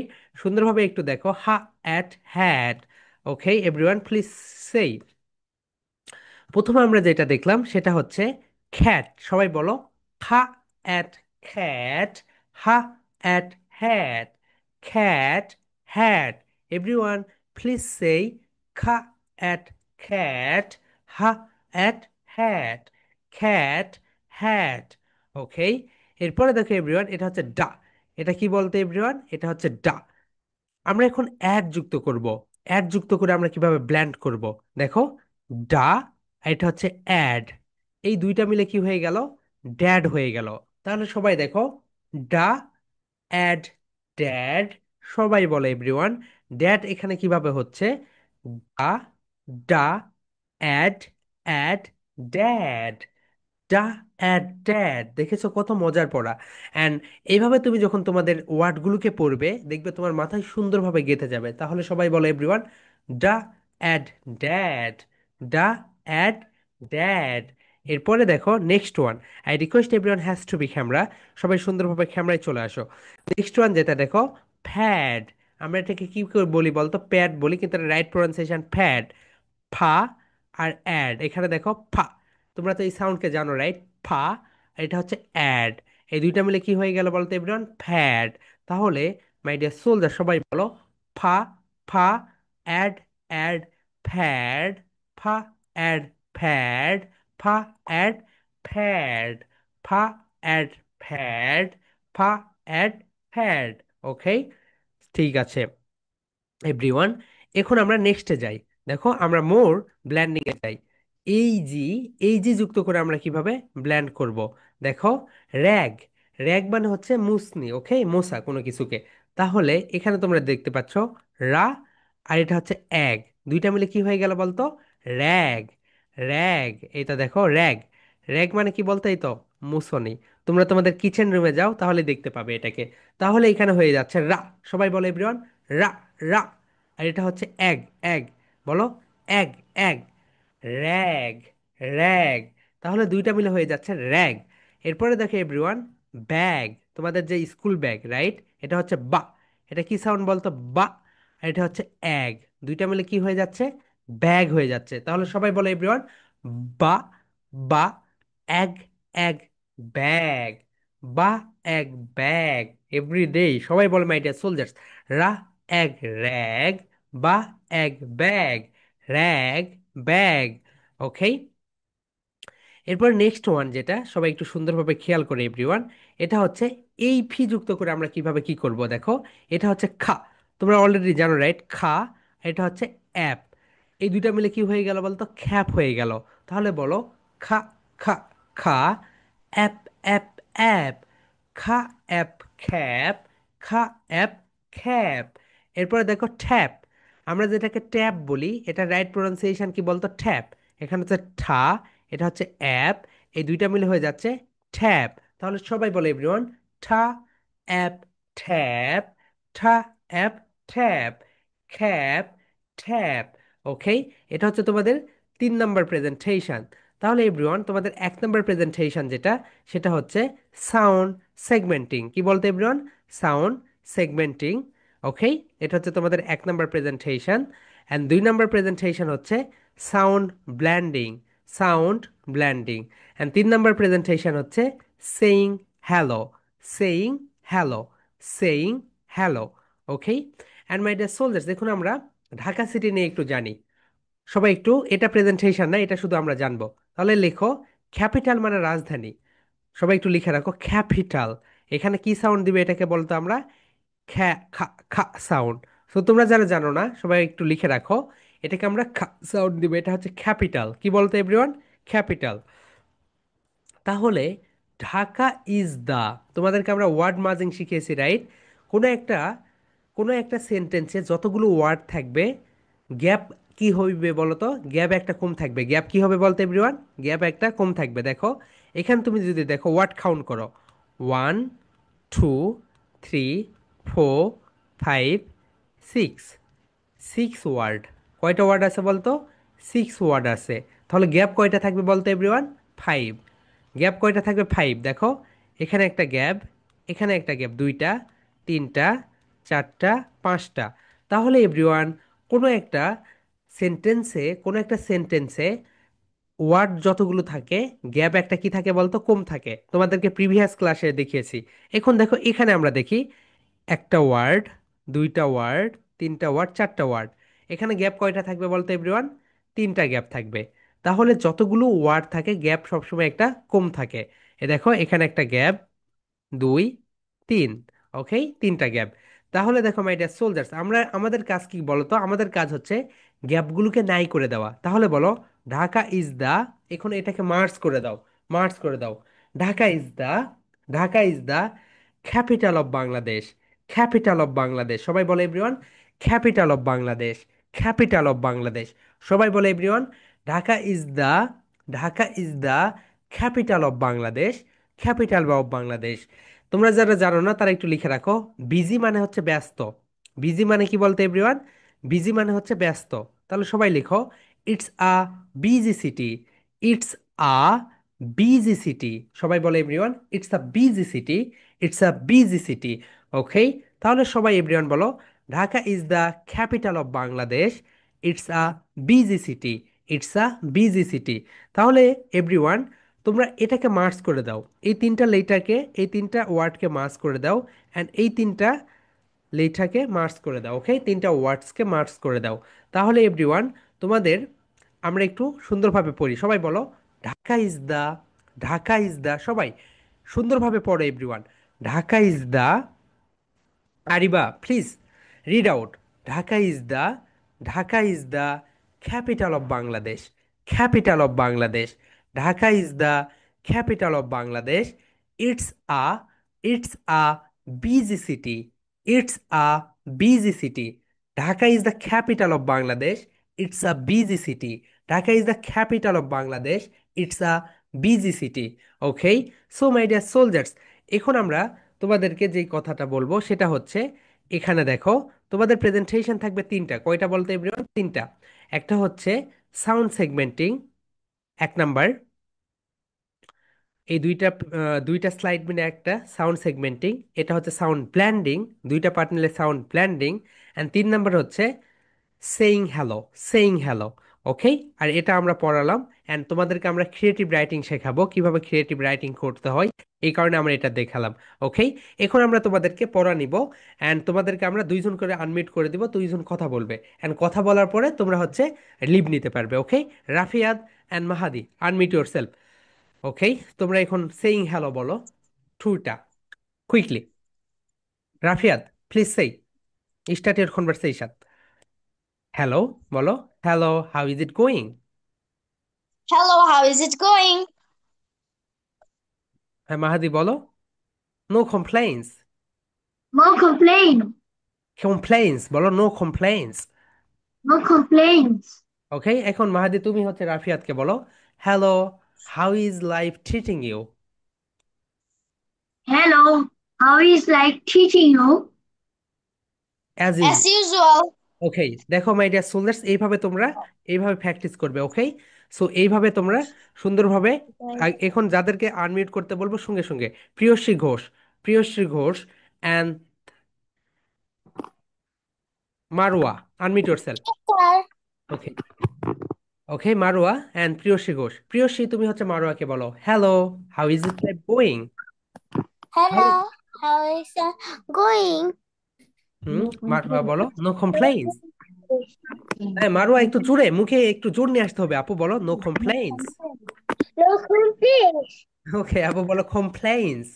সুন্দরভাবে একটু দেখো, ha, at, hat. Okay everyone please say. প্রথমে আমরা যেটা দেখলাম সেটা হচ্ছে খ্যাট। সবাই বলো ca, at, cat, ha, at, hat, cat, hat. Everyone please say ca, at, cat, ha, at, hat, cat, hat. Okay, এরপরে দেখো এভরিওয়ান, এটা হচ্ছে ডা। এটা কি বলতে এভরিওয়ান? এটা হচ্ছে ডা। আমরা এখন অ্যাড যুক্ত করব। অ্যাড যুক্ত করে আমরা কিভাবে ব্ল্যান্ড করব? দেখো ডা, আর এটা হচ্ছে অ্যাড। এই দুইটা মিলে কি হয়ে গেল? ড্যাড হয়ে গেল। তাহলে সবাই দেখো, ডা, অ্যাড, ড্যাড। সবাই বলে এভরিওয়ান, ড্যাড এখানে কিভাবে হচ্ছে? ডা, ডা, অ্যাড, অ্যাড, ড্যাড। ডা, অ্যাড, ড্যাড। দেখেছো কত মজার পড়া? অ্যান্ড এইভাবে তুমি যখন তোমাদের ওয়ার্ডগুলোকে পড়বে দেখবে তোমার মাথায় সুন্দরভাবে গেঁথে যাবে। তাহলে সবাই বলো এভরিওয়ান, ডা, অ্যাড, ড্যাড, ডা, অ্যাড, ড্যাড। এরপরে দেখো next one, I request everyone has to be camera. সবাই সুন্দরভাবে ক্যামেরায় চলে আসো। নেক্সট ওয়ান যেটা দেখো, ফ্যাড। আমরা এটাকে কি করে বলি বলতো? প্যাড বলি, কিন্তু রাইট প্রোনাউন্সিয়েশন ফ্যাড। ফা আর অ্যাড, এখানে দেখো ফা। তোমরা তো এই সাউন্ডকে জানো রাইট? ফা, আর এটা হচ্ছে অ্যাড। এই দুইটা মিলে কি হয়ে গেল বলতো এভরিওয়ান? ফ্যাড। তাহলে মাই ডিয়ার সোলজার সবাই বলো, ফা, ফা, অ্যাড, অ্যাড, ফ্যাড, ফা, অ্যাড, ফ্যাড, ফা, অ্যাড, ফ্যাড, ফা, অ্যাড, ফ্যাড, ফা, অ্যাড, ফ্যাড। ওকে, ঠিক আছে এভরিওয়ান। এখন আমরা নেক্সটে যাই। দেখো আমরা মোর ব্ল্যান্ডিং এ যাই। এই জি, এই জি যুক্ত করে আমরা কিভাবে ব্ল্যান্ড করব? দেখো র্যাগ। র্যাগ মানে হচ্ছে মুসনি, ওকে, মোসা কোনো কিছুকে। তাহলে এখানে তোমরা দেখতে পাচ্ছ রা, আর এটা হচ্ছে অ্যাগ। দুইটা মিলে কি হয়ে গেল বলতো? Rag, rag. এটা দেখো র্যাগ। র্যাগ মানে কি বলতো? এই তো মুসনি। তোমরা তোমাদের কিচেন রুমে যাও তাহলে দেখতে পাবে এটাকে। তাহলে এখানে হয়ে যাচ্ছে রা। সবাই বলো এভরিওয়ান, রা, রা। আর এটা হচ্ছে এগ, এগ। বলো এগ, এগ। Rag, rag. তাহলে দুইটা মিলে হয়ে যাচ্ছে র্যাগ। এরপরে দেখো এভরিওয়ান, ব্যাগ। তোমাদের যে স্কুল ব্যাগ রাইট, এটা হচ্ছে বা। এটা কি সাউন্ড বলতো? বা। আর এটা হচ্ছে এগ। দুইটা মিলে কি হয়ে যাচ্ছে? ব্যাগ হয়ে যাচ্ছে। তাহলে সবাই বলো এভরিওয়ান, বা, বা, এগ, এগ, ব্যাগ, বা, এগ, ব্যাগ। এভরিডে সবাই বলো মাই ডিয়ার সোলজার্স, রা, এগ, র্যাগ, বা, এগ, ব্যাগ, র্যাগ, ব্যাগ। ওকে, এরপর নেক্সট ওয়ান যেটা সবাই একটু সুন্দরভাবে খেয়াল করে এভরিওয়ান, এটা হচ্ছে এই ফি যুক্ত করে আমরা কিভাবে কি করব দেখো। এটা হচ্ছে খা, তোমরা অলরেডি জানো রাইট, খা। এটা হচ্ছে অ্যাপ, এই দুইটা মিলে কি হয়ে গেল বলতো, খ্যাপ হয়ে গেল। তাহলে বলো খা, খা, খা, অ্যাপ, অ্যাপ, অ্যাপ, খা, অ্যাপ, খ্যাপ, খা, অ্যাপ, খ্যাপ। এরপরে দেখো ট্যাপ, আমরা যেটাকে ট্যাপ বলি এটা রাইট প্রোনাউন্সিয়েশন কি বলতো, ট্যাপ। এখানে হচ্ছে ঠা, এটা হচ্ছে অ্যাপ, এই দুইটা মিলে হয়ে যাচ্ছে ট্যাপ। তাহলে সবাই বলে এভরিওয়ান, ঠা, অ্যাপ, ট্যাপ, ঠা, অ্যাপ, ট্যাপ, খ্যাপ, ট্যাপ। ওকে, এটা হচ্ছে তোমাদের 3 নম্বর প্রেজেন্টেশন। তাহলে এভরিওয়ান তোমাদের 1 নম্বর প্রেজেন্টেশন যেটা, সেটা হচ্ছে সাউন্ড সেগমেন্টিং। কি বলতে এভরিওয়ান, সাউন্ড সেগমেন্টিং। ওকে, এটা হচ্ছে তোমাদের 1 নম্বর প্রেজেন্টেশন। অ্যান্ড 2 নম্বর প্রেজেন্টেশন হচ্ছে sound blending, sound blending. And 3 নম্বর প্রেজেন্টেশন হচ্ছে saying hello, saying hello, saying hello. Okay, and my dear soldiers, দেখুন আমরা ঢাকা সিটি নিয়ে একটু জানি। সবাই একটু, এটা প্রেজেন্টেশন না, এটা শুধু আমরা জানবো। তাহলে লেখো ক্যাপিটাল মানে রাজধানী। সবাই একটু লিখে রাখো ক্যাপিটাল। এখানে কি সাউন্ড দিবে এটাকে বলতো আমরা খ্যা, খা, খা সাউন্ড। তো তোমরা যারা জানো না সবাই একটু লিখে রাখো, এটাকে আমরা খা সাউন্ড দিবে, এটা হচ্ছে ক্যাপিটাল। কি বলতো এভরিওয়ান, ক্যাপিটাল। তাহলে ঢাকা ইজ দা, তোমাদেরকে আমরা ওয়ার্ড মাজিং শিখিয়েছি রাইট। কোনো একটা, কোনো একটা সেন্টেন্সে যতগুলো ওয়ার্ড থাকবে, গ্যাপ কি হইবে বলো তো, গ্যাপ একটা কম থাকবে। গ্যাপ কি হবে বলতো এভরিওয়ান, গ্যাপ একটা কম থাকবে। দেখো এখানে তুমি যদি দেখো ওয়ার্ড কাউন্ট করো, 1, 2, 3, 4, 5, 6, 6 ওয়ার্ড। কয়টা ওয়ার্ড আছে বলতো, 6 ওয়ার্ড আছে। তাহলে গ্যাপ কয়টা থাকবে বলতো এভরিওয়ান, 5। গ্যাপ কয়টা থাকবে, 5। দেখো এখানে একটা গ্যাপ, এখানে একটা গ্যাপ, দুইটা, তিনটা, চারটা, পাঁচটা। তাহলে এভরিওয়ান কোনো একটা সেন্টেন্সে, কোনো একটা সেন্টেন্সে ওয়ার্ড যতগুলো থাকে, গ্যাপ একটা কি থাকে বলতো, কম থাকে। তোমাদেরকে প্রিভিয়াস ক্লাসে দেখিয়েছি। এখন দেখো এখানে আমরা দেখি একটা ওয়ার্ড, দুইটা ওয়ার্ড, তিনটা ওয়ার্ড, চারটা ওয়ার্ড। এখানে গ্যাপ কয়টা থাকবে বলতো এভরিওয়ান, 3টা গ্যাপ থাকবে। তাহলে যতগুলো ওয়ার্ড থাকে গ্যাপ সবসময় একটা কম থাকে। এ দেখো এখানে একটা গ্যাপ, 2, 3। ওকে, 3টা গ্যাপ। তাহলে দেখো মাই ডিয়ার সোলজার্স, আমরা আমাদের কাজ কি বলতো, আমাদের কাজ হচ্ছে গ্যাপগুলোকে নাই করে দেওয়া। তাহলে বলো ঢাকা ইজ দা, এখন এটাকে মার্চ করে দাও, মার্চ করে দাও। Dhaka is the, Dhaka is the capital of Bangladesh, capital of Bangladesh. সবাই বলে everyone, capital of Bangladesh, capital of Bangladesh. সবাই বলে everyone, Dhaka is the, Dhaka is the capital of Bangladesh, capital of Bangladesh. তোমরা যারা জানো না তারা একটু লিখে রাখো, বিজি মানে হচ্ছে ব্যস্ত। বিজি মানে কি বলতে এভরিওয়ান, বিজি মানে হচ্ছে ব্যস্ত। তাহলে সবাই লিখো, it's a busy city, it's a busy city. সবাই বলে everyone, it's a busy city, it's a busy city. Okay, তাহলে সবাই এভরিওয়ান বলো, Dhaka is the capital of Bangladesh, it's a busy city, it's a busy city. তাহলে everyone তোমরা এটাকে March করে দাও, এই 3টা লেটারকে, এই 3টা ওয়ার্ডকে মার্চ করে দাও। অ্যান্ড এই 3টা লেটারকে মার্চ করে দাও। ওকে, 3টা ওয়ার্ডসকে মার্চ করে দাও। তাহলে এভরিওয়ান তোমাদের, আমরা একটু সুন্দরভাবে পড়ি। সবাই বলো Dhaka is the, Dhaka is the. সবাই সুন্দরভাবে পড়ো everyone, Dhaka is the, আরিবা please read out, Dhaka is the, Dhaka is the capital of Bangladesh, capital of Bangladesh. Dhaka is the capital of Bangladesh, it's a, it's a busy city, it's a busy city. Dhaka is the capital of Bangladesh, it's a busy city. Dhaka is the capital of Bangladesh, it's a busy city. Okay, so my dear soldiers, এখন আমরা তোমাদেরকে যেই কথাটা বলবো সেটা হচ্ছে, এখানে দেখো তোমাদের প্রেজেন্টেশন থাকবে 3টা। কয়টা বলতে এভরিওয়ান, 3টা। একটা হচ্ছে সাউন্ড সেগমেন্টিং, 1 নাম্বার। এই দুইটা স্লাইড মিলে একটা সাউন্ড সেগমেন্টিং। এটা হচ্ছে সাউন্ড ব্ল্যান্ডিং, দুইটা পার্ট মিলে সাউন্ড ব্ল্যান্ডিং। অ্যান্ড 3 নাম্বার হচ্ছে সেইং হ্যালো, সেইং হ্যালো। ওকে, আর এটা আমরা পড়ালাম। অ্যান্ড তোমাদেরকে আমরা ক্রিয়েটিভ রাইটিং শেখাবো, কিভাবে ক্রিয়েটিভ রাইটিং করতে হয়, এই কারণে আমরা এটা দেখালাম। ওকে, এখন আমরা তোমাদেরকে পড়া নিব। অ্যান্ড তোমাদেরকে আমরা 2জন করে আনমিউট করে দিব, 2জন কথা বলবে। অ্যান্ড কথা বলার পরে তোমরা হচ্ছে লিভ নিতে পারবে। Okay, Rafiyad and Mahadi, unmute your self. Okay, তোমরা এখন সেইং হ্যালো বলো, ট্রুটা, quickly. Rafiyat, please say, start your conversation. Hello বলো, hello, how is it going? Hello, how is it going? হ্যাঁ মাহাদি বলো, no complaints. No complaint. Complaints বলো, no complaints. No complaints. Okay, এখন মাহাদি তুমি হচ্ছে রাফিয়াতকে বলো, hello, how is life treating you? Hello, how is life treating you? As use. As usual. ওকে, দেখো মাই dear soldiers, এইভাবে তোমরা এইভাবে প্র্যাকটিস করবে। ওকে, সো এইভাবে তোমরা সুন্দরভাবে এখন যাদেরকে আনমিউট করতে বলবো সঙ্গে সঙ্গে, Priyashree Ghosh, Priyashree Ghosh and Marowa, unmute yourself। Sir. Okay, okay Marowa and Priyashree Ghosh. Priyashree তুমি হচ্ছে মারোয়াকে বলো, hello, how is it life going? Hello, how is it going? Hmm, Marowa বলো, নো কমপ্লেইন্স। হ্যাঁ মারোয়া, একটু জোরে, মুখে একটু জোর নিয়ে আসতে হবে। আপু বলো, নো কমপ্লেইন্স। No complaints. ওকে, আপু বলো, কমপ্লেইন্স।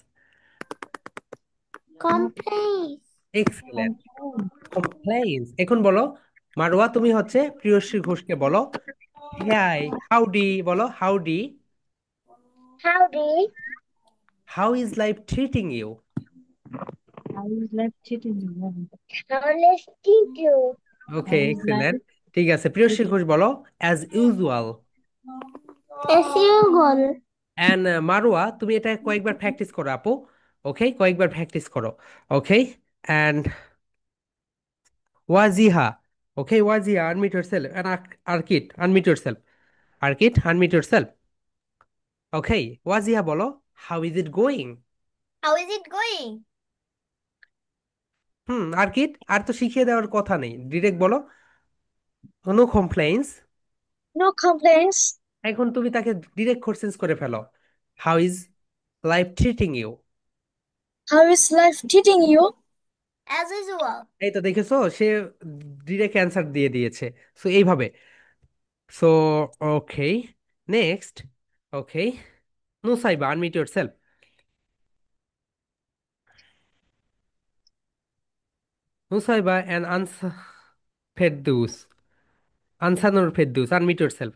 Complaints. Excellent, compliance. এখন বলো মারোয়া, তুমি হচ্ছে প্রিয়শ্রী ঘোষকে বলো, হাই, হাউডি বলো, howdy, Howdy. How is life treating you? How nice to meet you. Okay, excellent. ঠিক আছে, প্রিয়শ্রী ঘোষ বলো, as usual. As usual. And Marwa, তুমি এটা কয়েকবার প্র্যাকটিস করো আপু। ওকে, কয়েকবার প্র্যাকটিস করো। Okay, and Wajiha, okay Wajiha, unmute yourself, and Arkit, unmute yourself, Arkit, unmute yourself। Okay, Wajiha বলো, how is it going? How is it going? Hmm, Arkit, আর তো শিখিয়ে দেওয়ার কথা নেই, ডিরেক্ট বলো, নো কমপ্লেইন্স। No complaints. এখন তুমি তাকে ডিরেক্ট কোশ্চেন করে ফেলো, how is life treating you? How is life treating you? As usual. এই তো দেখেছো, সে ডিরেক্ট অ্যান্সার দিয়ে দিয়েছে। সো এইভাবে, so okay, next. Okay, Nusaiba, unmute yourself। Nusaiba and Ferdous, Ansanur Ferdous, unmute yourself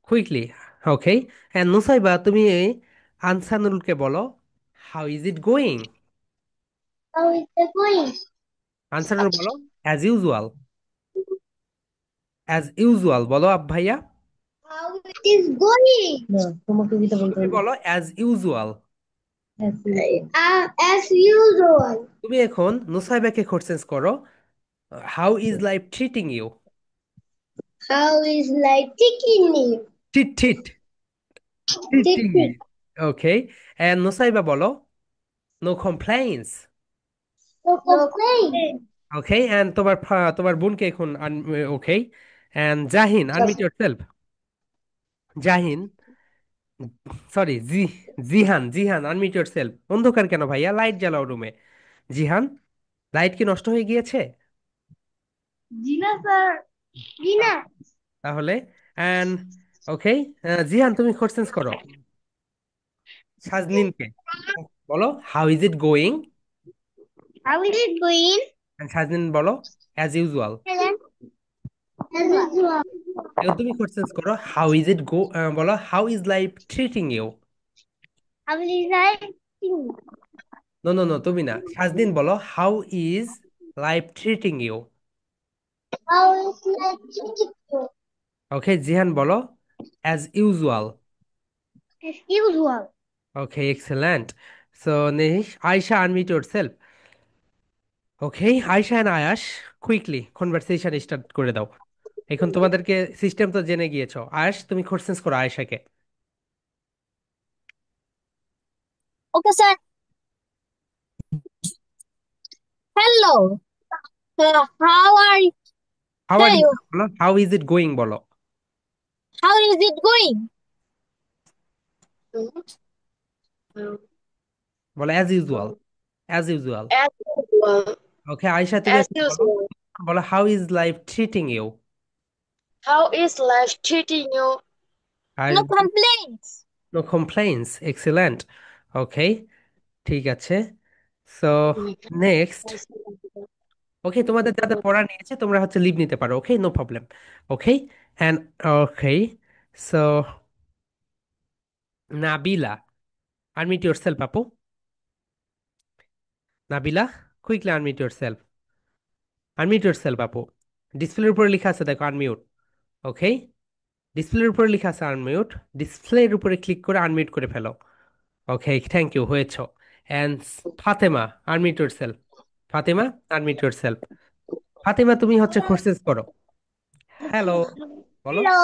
quickly. Okay, and Nusaiba তুমি আনসানুরকে বলো, how is it going? How is it going? Ansanur বলো, অ্যাজ ইউজুয়াল। অ্যাজ ইউজুয়াল বলো আপ ভাইয়া। How it is going? তুমি বলো অ্যাজ ইউজুয়াল। As usual. তুমি এখন নুসাইবাকে কোশ্চেন করো, how is life treating you? How is life treating you? Treat treat, treating you. Treating. Okay, and Nusaiba বলো, no complaints. No complaint. Okay, and তোমার তোমার বোনকে এখন okay, and Jahin, unmute yourself। Jahin, sorry Jihan, Jihan unmute yourself। অন্ধকার কেন ভাইয়া, light জ্বালাও রুমে। জিহান, লাইট কি নষ্ট হয়ে গিয়েছে? Gina sir. Gina. তাহলে এন্ড ওকে, জিহান তুমি কোশ্চেন করো সাজনিনকে, বলো, how is it going? How is it going? Sajnin বলো, as usual. Helen. As usual. এখন তুমি কোশ্চেন করো, হাউ ইজ ইট বলো, how is life treating you? How is life treating you? No no no, তুমি না, সাজদিন বলো, how is life treating you? How is life treating you? Okay, Jihan বলো, as usual. As usual. Okay, excellent. So Nish, Ayesha, unmute yourself। Okay, Ayesha and Ayash, quickly conversation start করে দাও। এখন তোমাদেরকে system তো জেনে গিয়েছো। আয়াশ, তুমি কোশ্চেন করো আয়েশাকে। Okay, sir. Hello. How are you? How are you Hey, বলো, হাউ ইজ ইট গোয়িং বলো। how is it going? বলো as usual, as usual. As usual. Okay, Ayesha তুমি As এখন বলো, usual. বলো, how is life treating you? How is life treating you? আর No complaints. No complaints, excellent. Okay, ঠিক আছে। So next, ওকে, তোমাদের যাদের পড়া নিয়েছে তোমরা হচ্ছে লিভ নিতে পারো, okay, no problem. Okay, and okay, so Nabila, unmute your self আপু। Nabila, quickly unmute your self, unmute your self আপু। ডিসপ্লের উপরে লেখা আছে দেখো আনমিউট। ওকে, ডিসপ্লের উপরে লেখা আছে আনমিউট, ডিসপ্লের উপরে ক্লিক করে আনমিউট করে ফেলো। ওকে, থ্যাংক ইউ, হয়েছ। And Fatema, unmute your self. Fatema, unmute your self. Fatema তুমি হচ্ছে কোর্সেস করো। হ্যালো, বলো। Hello,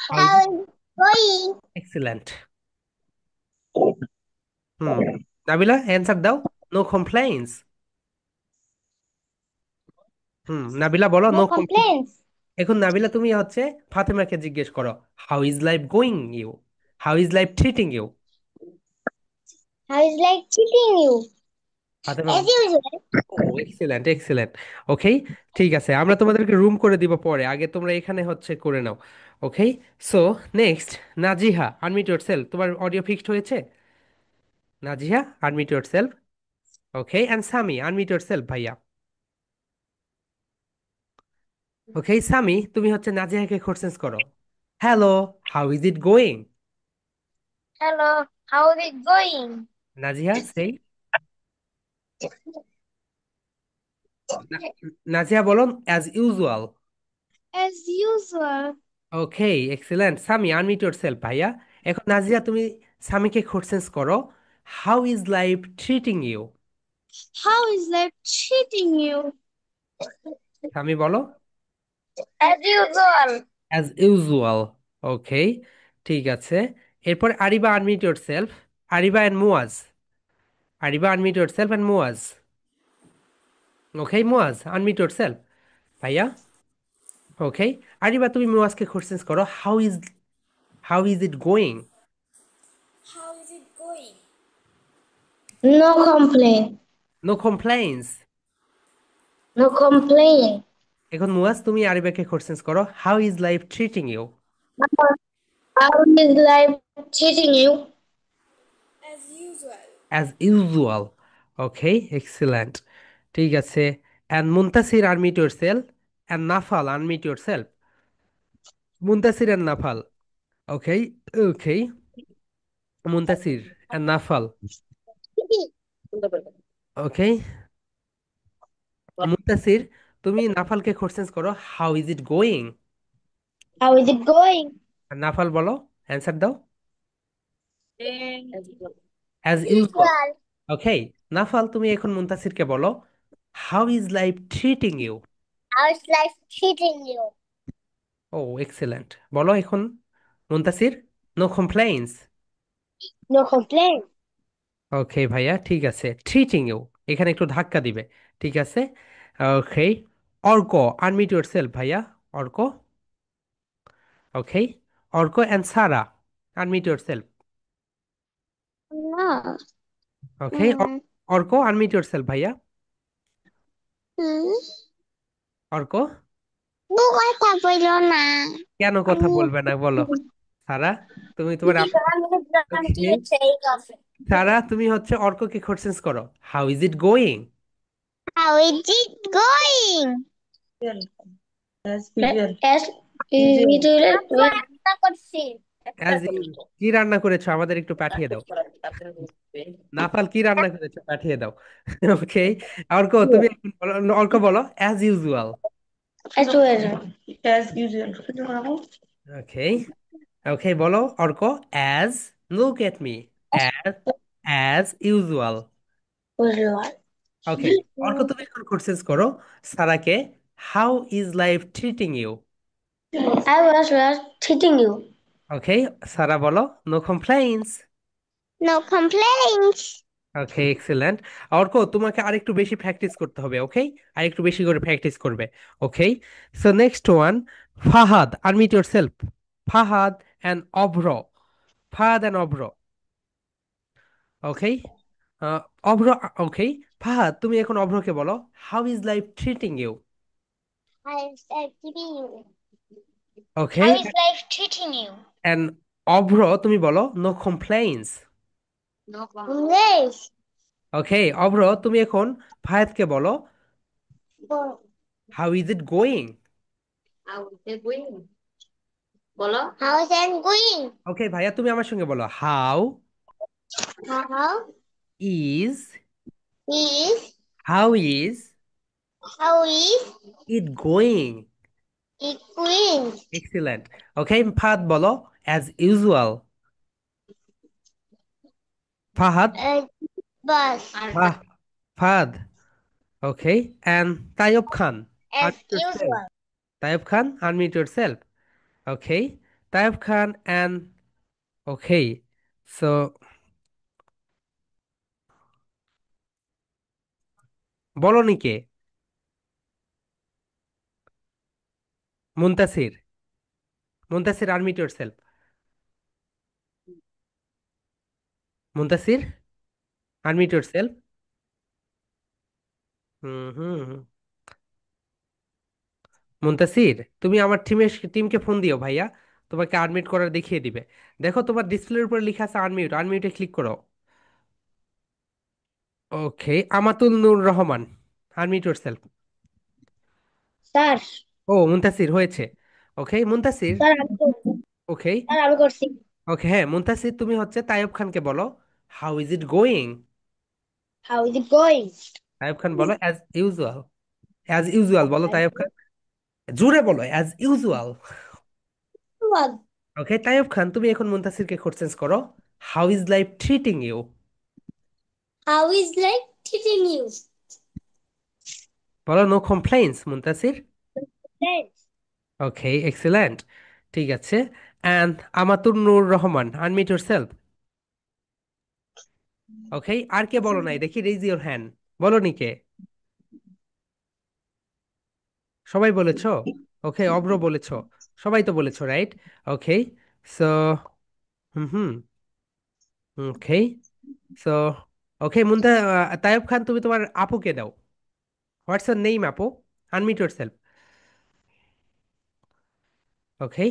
how is, how is it going? Excellent. Hmm, Nabila answer দাও। No complaints. নাবিলা বলো নো No কমপ্লেইন। complaints. এখন নাবিলা তুমি হচ্ছে ফাতেমাকে জিজ্ঞেস করো, how is life going you, how is life treating you. How is life treating you? Fatema, As usual. Oh excellent, excellent. Okay, ঠিক আছে, আমরা তোমাদেরকে রুম করে দিব পরে, আগে তোমরা এখানে হচ্ছে করে নাও। Okay, so next, Naziha, unmute yourself. তোমার অডিও ফিক্সড হয়েছে? Naziha, unmute yourself. Okay, and Sami, unmute yourself ভাইয়া। ওকে, সামি তুমি হচ্ছে নাজিহাকে কোশ্চেন্স করো। Hello, how is it going. Hello, how is it going? Naziha say, Naziha বলো as usual. As usual. Okay, excellent. Sami, unmute yourself ভাইয়া। এখন নাজিয়া তুমি সামিকে কোশ্চেন্স করো, how is life treating you. How is life treating you? Sami বলো As usual. As usual. Okay, ঠিক আছে। এরপর Ariba, unmute yourself. Ariba and Muaz, Ariba unmute yourself and Muaz. Okay, Muaz unmute yourself ভাইয়া। ওকে, আরিবা তুমি মুয়াজকে কোশ্চেন্স করো, how is it going. How is it going? No complaint. No complaints. No complaint. এখন মুয়াজ তুমি আরিবাকে কোশ্চেন্স করো, how is life treating you. How is life treating you? As usual. As usual. Okay, excellent, ঠিক আছে। And Muntasir, unmute yourself. And Nafal, unmute yourself. Muntasir and Nafal. Okay, okay, Muntasir and Nafal. Okay, Muntasir তুমি নাফালকে questions করো, how is it going. How is it going? Nafal বলো, answer দাও। As as usual. usual. Okay, Nafal তুমি এখন মুন্তাসিরকে বলো, how is life treating you. How is life treating you? Oh excellent, বলো এখন Muntasir. No complaints. No complaint. Okay ভাইয়া, ঠিক আছে, ট্রিটিং ইউ, এখানে একটু ধাক্কা দিবে। ঠিক আছে, ওকে। অর্ক, আনমিউট ইয়োরসেলফ ভাইয়া। Arko, okay. Arko and Sara, unmute yourself. No. Okay, Arko, unmute yourself ভাইয়া। Hmm. অর্ক, কথা বলো না। কেন কথা বলবে না বলো। সারা, তুমি তোমার ওকে, সারা তুমি হচ্ছে অর্ককে কোশ্চেন্স করো, how is it going. How is it going? As usual. রান্না করছি। অ্যাজ ইউ, কি রান্না করেছো আমাদের একটু পাঠিয়ে দাও। নাফাল কি রান্না করেছো পাঠিয়ে দাও। ওকে, অর্ক তুমি এখন অর্ক বলো as usual. As usual. As usual. Okay, okay, বলো Arko, as, look at me, as, as usual. Usual. Okay, Arko তুমি এখন কোশ্চেন্স করো সারাকে, how is life treating you. I was treating you. Okay, Sara বলো, no complaints. No complaints. Okay, excellent. Arko তোমাকে আরেকটু বেশি practice করতে হবে, ওকে, আরেকটু বেশি করে প্র্যাকটিস করবে। Okay, so next one, Fahad, unmute yourself. Fahad and Avro, Fahad and Avro. Okay, Avro, okay, Fahad তুমি এখন অভ্রকে বলো, how is life treating you. I am treating you. Okay, How is life treating you? And Avro তুমি বলো no complaints. Yes. Okay, Avro তুমি এখন ফাহাদকে বলো how is it going. How's it going? Okay ভাইয়া, তুমি আমার সঙ্গে বলো how How is is how is how is it going. it going? Excellent. Okay, Fahad বলো as usual. Fahad, Uh, bus ফাহ Fahad. Okay, and Taiyab Khan, as unmute yourself. usual. Taiyab Khan, unmute yourself. Okay, Taiyab Khan and okay, so বলনি কে? Muntasir, Muntasir unmute yourself. Muntasir unmute yourself. হুম হুম হুম। মুনতাসির, তুমি আমার টিমকে phone দিও ভাইয়া, তোমাকে unmute করার দেখিয়ে দিবে। দেখো তোমার ডিসপ্লের উপর লেখা আছে আনমিউট, আনমিউটে ক্লিক করো। ওকে, আমাতুল নূর রহমান, আনমিউট yourself. স্যার ও মুনতাসির হয়েছে। ওকে মুনতাসির। স্যার আমি করছি। ওকে। স্যার আমি করছি। ওকে হ্যাঁ মুনতাসির, তুমি হচ্ছে তাইয়ব খানকে বলো how is it going. How is it going? Taiyab Khan বলো অ্যাজ ইউজুয়াল। অ্যাজ ইউজুয়াল বলো তাইয়ব খান, জোরে বলো অ্যাজ ইউজুয়াল। ওকে তাইয়ব খান, তুমি এখন মুনতাসিরকে কোশ্চেন্স করো how is life treating you. How is like treating you? বলো no complaints Muntasir. Sir okay excellent, ঠিক আছে। And Amatur Noor Rahman, unmute yourself. Okay, আর কে বলো নাই দেখি, রেজ ইওর হ্যান্ড। বলো নি কে? সবাই বলেছো? ওকে, অব্র বলেছো, সবাই তো বলেছো right. Okay, so hmm hmm, okay, so okay Taiyab Khan, তুমি তোমার আপুকে দাও। হোয়াটস ইয়ার নেম আপু? Unmute yourself. ওকে।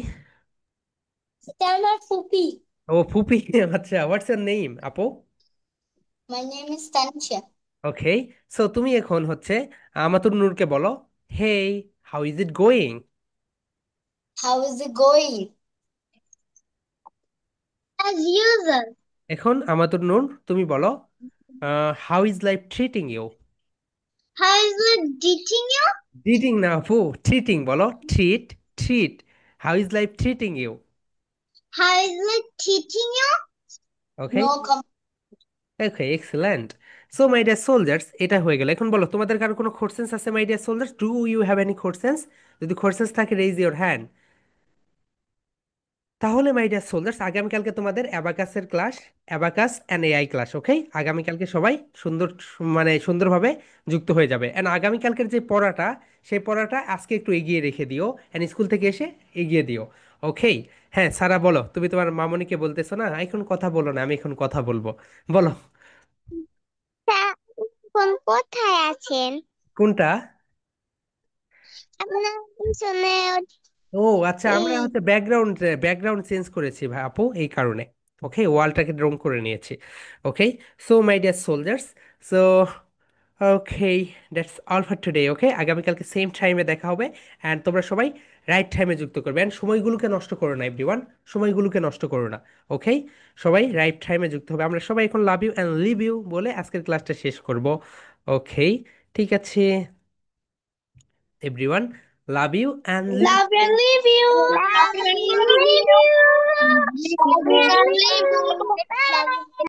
এটা আমার ফুপি। ও ফুপি আচ্ছা, হোয়াটস ইয়ার নেম আপু? My name is Tansha. Okay, so তুমি এখন হচ্ছে আমাতুর নূরকে বলো hey how is it going. How is it going? As usual. এখন আমাতুর নূর তুমি বলো how is life treating you. How is it teaching you? Treating না আপু, ট্রিটিং বলো, treat, treat. How is life treating you. How is it teaching you? Okay. No কম। Okay excellent. So my dear soldiers, এটা হয়ে গেল। এখন বলো তোমাদের কারো কোনো কোশ্চেন্স আছে my dear soldiers? Do you have any questions? যদি কোশ্চেন্স থাকে রেইজ ইওর হ্যান্ড। তাহলে মাই ডিয়ার সোলজার্স, আগামীকালকে তোমাদের অ্যাবাকাসের class, abacus and AI class. Okay, আগামীকালকে সবাই সুন্দর, মানে সুন্দরভাবে যুক্ত হয়ে যাবে। অ্যান্ড আগামীকালকের যে পড়াটা, সেই পড়াটা আজকে একটু এগিয়ে রেখে দিও, অ্যান্ড স্কুল থেকে এসে এগিয়ে দিও। ওকে। হ্যাঁ সারা বলো, তুমি তোমার মামনিকে বলতেছো না এখন কথা বলো না, আমি এখন কথা বলবো, বলো। তা এখন কোথায় আছেন? কোনটা? আপনার পিছনে ও আচ্ছা, আমরা এই হচ্ছে ব্যাকগ্রাউন্ড ব্যাকগ্রাউন্ড চেঞ্জ করেছি ভাই আপু, এই কারণে। ওকে, ওয়ালটাকে রং করে নিয়েছি। Okay, so my dear soldiers, so okay, that's all for today. Okay, আগামীকালকে সেম টাইমে দেখা হবে, অ্যান্ড তোমরা সবাই রাইট টাইমে যুক্ত করবে, অ্যান্ড সময়গুলোকে নষ্ট করো না এভরিওয়ান, সময়গুলোকে নষ্ট করো না। ওকে, সবাই রাইট টাইমে যুক্ত হবে। আমরা সবাই এখন love you and leave you বলে আজকের ক্লাসটা শেষ করব। ওকে, ঠিক আছে everyone, love you and leave. Love and leave you. love love and you, leave love you. you, love you. Bye.